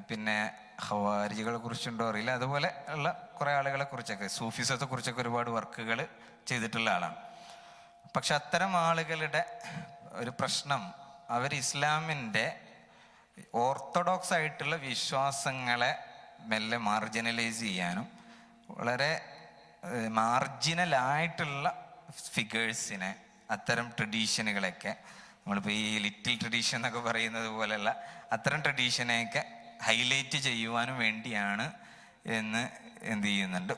പിന്നെ ഖവാരിജികളെ കുറിച്ചുണ്ടോ അറിയില്ല, അതുപോലെ ഉള്ള കുറേ ആളുകളെ കുറിച്ചൊക്കെ, സൂഫിസത്തെ കുറിച്ചൊക്കെ ഒരുപാട് വർക്കുകൾ ചെയ്തിട്ടുള്ള ആളാണ്. പക്ഷെ അത്തരം ആളുകളുടെ ഒരു പ്രശ്നം, അവർ ഇസ്ലാമിൻ്റെ ഓർത്തഡോക്സ് ആയിട്ടുള്ള വിശ്വാസങ്ങളെ മെല്ലെ മാർജിനലൈസ് ചെയ്യാനും വളരെ മാർജിനലായിട്ടുള്ള ഫിഗേഴ്സിനെ, അത്തരം ട്രഡീഷനുകളൊക്കെ, നമ്മളിപ്പോൾ ഈ ലിറ്റിൽ ട്രഡീഷൻ എന്നൊക്കെ പറയുന്നത് പോലെയുള്ള അത്തരം ട്രഡീഷനെയൊക്കെ ഹൈലൈറ്റ് ചെയ്യുവാനും വേണ്ടിയാണ് എന്ന് എന്ത് ചെയ്യുന്നുണ്ട്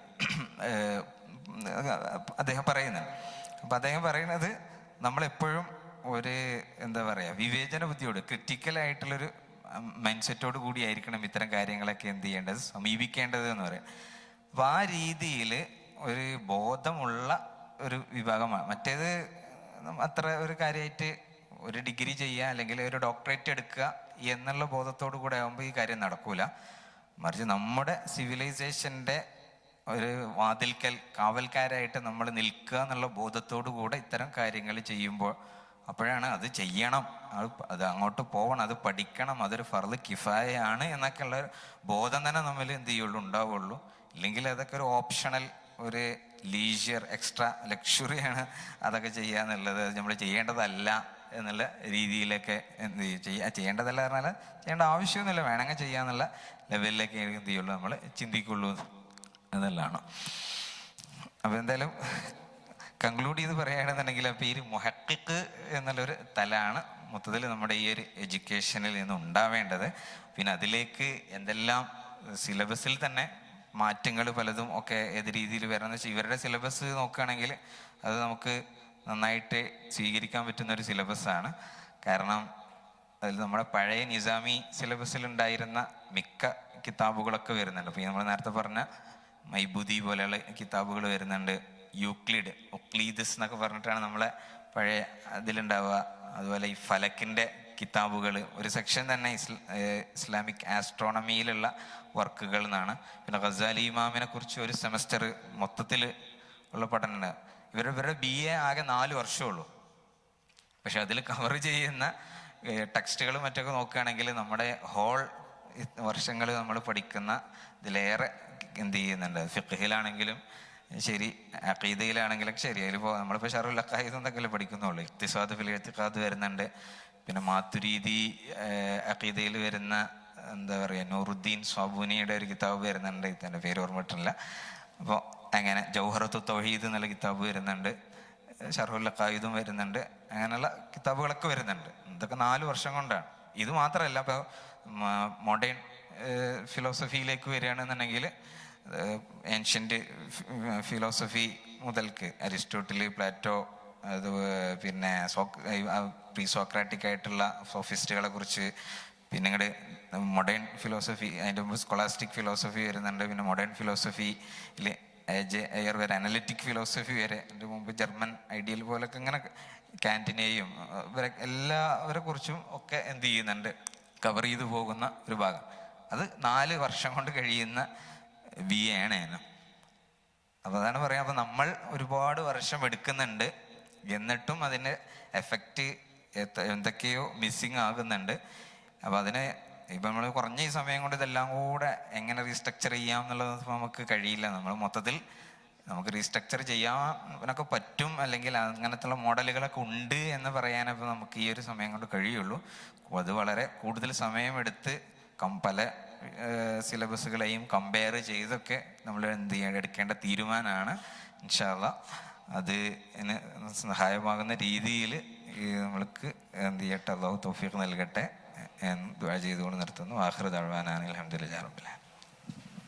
അദ്ദേഹം പറയുന്നുണ്ട്. അപ്പം അദ്ദേഹം പറയുന്നത് നമ്മളെപ്പോഴും ഒരു എന്താ പറയുക വിവേചന ബുദ്ധിയോട്, ക്രിറ്റിക്കലായിട്ടുള്ളൊരു മൈൻഡ് സെറ്റോട് കൂടിയായിരിക്കണം ഇത്തരം കാര്യങ്ങളൊക്കെ എന്ത് ചെയ്യേണ്ടത്, സമീപിക്കേണ്ടത് എന്ന് പറയാം. അപ്പം ആ രീതിയിൽ ഒരു ബോധമുള്ള ഒരു വിഭാഗമാണ്. മറ്റേത് അത്ര ഒരു കാര്യമായിട്ട് ഒരു ഡിഗ്രി ചെയ്യുക അല്ലെങ്കിൽ ഒരു ഡോക്ടറേറ്റ് എടുക്കുക എന്നുള്ള ബോധത്തോടു കൂടെ ആകുമ്പോൾ ഈ കാര്യം നടക്കൂല. മറിച്ച് നമ്മുടെ സിവിലൈസേഷൻ്റെ ഒരു വാതിൽക്കൽ കാവൽക്കാരായിട്ട് നമ്മൾ നിൽക്കുക എന്നുള്ള ബോധത്തോടു കൂടെ ഇത്തരം കാര്യങ്ങൾ ചെയ്യുമ്പോൾ അപ്പോഴാണ് അത് ചെയ്യണം, അത് അങ്ങോട്ട് പോകണം, അത് പഠിക്കണം, അതൊരു ഫർള് കിഫായയാണ് എന്നൊക്കെ ഉള്ള ബോധം തന്നെ നമ്മൾ എന്ത് ചെയ്യുള്ളൂ, ഉണ്ടാവുള്ളൂ. ഇല്ലെങ്കിൽ അതൊക്കെ ഒരു ഓപ്ഷണൽ, ഒരു ലീഷ്യർ എക്സ്ട്രാ ലക്ഷറിയാണ് അതൊക്കെ ചെയ്യുക എന്നുള്ളത്. അത് നമ്മൾ ചെയ്യേണ്ടതല്ല എന്നുള്ള രീതിയിലൊക്കെ എന്ത് ചെയ്യേണ്ടതല്ല പറഞ്ഞാൽ ചെയ്യേണ്ട ആവശ്യമൊന്നുമില്ല, വേണമെങ്കിൽ ചെയ്യാന്നുള്ള ലെവലിലേക്ക് എന്ത് ചെയ്യുള്ളൂ, നമ്മൾ ചിന്തിക്കുള്ളൂ എന്നുള്ളതാണ്. അപ്പം എന്തായാലും കൺക്ലൂഡ് ചെയ്ത് പറയുകയാണെന്നുണ്ടെങ്കിൽ അപ്പോൾ ഈ മുഹഖിഖ് എന്നുള്ളൊരു തലാണ് മൊത്തത്തിൽ നമ്മുടെ ഈ ഒരു എഡ്യൂക്കേഷനിൽ നിന്ന് ഉണ്ടാവേണ്ടത്. പിന്നെ അതിലേക്ക് എന്തെല്ലാം സിലബസിൽ തന്നെ മാറ്റങ്ങൾ പലതും ഒക്കെ ഏത് രീതിയിൽ വരണമെന്ന് വെച്ചാൽ, ഇവരുടെ സിലബസ് നോക്കുകയാണെങ്കിൽ അത് നമുക്ക് നന്നായിട്ട് സ്വീകരിക്കാൻ പറ്റുന്നൊരു സിലബസാണ്. കാരണം അതിൽ നമ്മുടെ പഴയ നിസാമി സിലബസിൽ ഉണ്ടായിരുന്ന മിക്ക കിതാബുകളൊക്കെ വരുന്നുണ്ട്. അപ്പോൾ നമ്മൾ നേരത്തെ പറഞ്ഞ മൈബുദി പോലെയുള്ള കിതാബുകൾ വരുന്നുണ്ട്, യൂക്ലിഡ്, ഒക്ലീദസ് എന്നൊക്കെ പറഞ്ഞിട്ടാണ് നമ്മളെ പഴയ അതിലുണ്ടാവുക. അതുപോലെ ഈ ഫലക്കിൻ്റെ കിതാബുകൾ, ഒരു സെക്ഷൻ തന്നെ ഇസ്ലാമിക് ആസ്ട്രോണമിയിലുള്ള വർക്കുകൾ എന്നാണ്. പിന്നെ ഗസാലി ഇമാമിനെ കുറിച്ച് ഒരു സെമസ്റ്റർ മൊത്തത്തിൽ ഉള്ള പഠനമാണ്. ഇവരുടെ BA ആകെ 4 വർഷമുള്ളൂ. പക്ഷെ അതിൽ കവർ ചെയ്യുന്ന ടെക്സ്റ്റുകൾ മറ്റൊക്കെ നോക്കുകയാണെങ്കിൽ നമ്മുടെ ഹോൾ വർഷങ്ങൾ നമ്മൾ പഠിക്കുന്ന ഇതിലേറെ എന്ത് ചെയ്യുന്നുണ്ട്. ഫിഖ്ഹിലാണെങ്കിലും ശരി, അഖീദയിലാണെങ്കിലും ശരി, അതിലിപ്പോൾ നമ്മളിപ്പോൾ ഷറുൽ അഖായിദ് എന്നൊക്കെ പഠിക്കുന്നുള്ളൂ. ഇഖ്തിസാദ് ഫിൽ ഇഅ്തിഖാദ് വരുന്നുണ്ട്. പിന്നെ മാതുരീദി അഖീദയിൽ വരുന്ന എന്താ പറയുക, നൂറുദ്ദീൻ സ്വാബൂനിയുടെ ഒരു കിതാബ് വരുന്നുണ്ട്, ഇതിൻ്റെ പേര് ഓർമ്മിട്ടില്ല. അപ്പോൾ അങ്ങനെ ജൗഹറത്തു തൗഹീദ് എന്നുള്ള കിതാബ് വരുന്നുണ്ട്, ഷർഹുൽ അഖായിദും വരുന്നുണ്ട്, അങ്ങനെയുള്ള കിതാബുകളൊക്കെ വരുന്നുണ്ട്. ഇതൊക്കെ 4 വർഷം കൊണ്ടാണ്. ഇത് മാത്രമല്ല, ഇപ്പോൾ മോഡേൺ ഫിലോസഫിയിലേക്ക് വരികയാണെന്നുണ്ടെങ്കിൽ ഏൻഷ്യൻ്റ് ഫിലോസഫി മുതൽക്ക് അരിസ്റ്റോട്ടിൽ, പ്ലാറ്റോ, അത് പിന്നെ പ്രീ സോക്രാറ്റിക് ആയിട്ടുള്ള സോഫിസ്റ്റുകളെ കുറിച്ച്, പിന്നെ ഇങ്ങോട്ട് മോഡേൺ ഫിലോസഫി, അതിൻ്റെ മുമ്പ് സ്കൊളാസ്റ്റിക് ഫിലോസഫി വരുന്നുണ്ട്, പിന്നെ മോഡേൺ ഫിലോസഫിയിൽ എയർ വരെ അനലിറ്റിക് ഫിലോസഫി വരെ, അതിൻ്റെ മുമ്പ് ജർമ്മൻ ഐഡിയൽ പോലൊക്കെ ഇങ്ങനെ കാന്റിനെയും ഇവരെ എല്ലാവരെ കുറിച്ചും ഒക്കെ എന്ത് ചെയ്യുന്നുണ്ട്, കവർ ചെയ്തു പോകുന്ന ഒരു ഭാഗം. അത് 4 വർഷം കൊണ്ട് കഴിയുന്ന BA ആണ്. അപ്പോൾ അതാണ് പറയാം. അപ്പോൾ നമ്മൾ ഒരുപാട് വർഷം എടുക്കുന്നുണ്ട്, എന്നിട്ടും അതിൻ്റെ എഫക്റ്റ് എന്തൊക്കെയോ മിസ്സിങ് ആകുന്നുണ്ട്. അപ്പോൾ അതിന് ഇപ്പം നമ്മൾ കുറഞ്ഞ ഈ സമയം കൊണ്ട് ഇതെല്ലാം കൂടെ എങ്ങനെ റീസ്ട്രക്ചർ ചെയ്യാം എന്നുള്ളത് നമുക്ക് കഴിയില്ല. നമ്മൾ മൊത്തത്തിൽ നമുക്ക് റീസ്ട്രക്ചർ ചെയ്യാനൊക്കെ പറ്റും, അല്ലെങ്കിൽ അങ്ങനത്തുള്ള മോഡലുകളൊക്കെ ഉണ്ട് എന്ന് പറയാനപ്പോൾ നമുക്ക് ഈ ഒരു സമയം കൊണ്ട് കഴിയുള്ളൂ. അത് വളരെ കൂടുതൽ സമയമെടുത്ത് പല സിലബസുകളെയും കമ്പയർ ചെയ്തൊക്കെ നമ്മൾ എന്ത് ചെയ്യാൻ എടുക്കേണ്ട തീരുമാനമാണ്. ഇൻഷാ അല്ലാഹ് അത് സഹായമാകുന്ന രീതിയിൽ നമ്മൾക്ക് എന്ത് ചെയ്യട്ടെ, അല്ലാഹു തൗഫീഖ് നൽകട്ടെ എന്ന് ദുആ ചെയ്തുകൊണ്ട് നിർത്തുന്നു. ആഖിറു ദഅ്വാനാ അൽഹംദുലില്ലാഹി റബ്ബിൽ ആലമീൻ.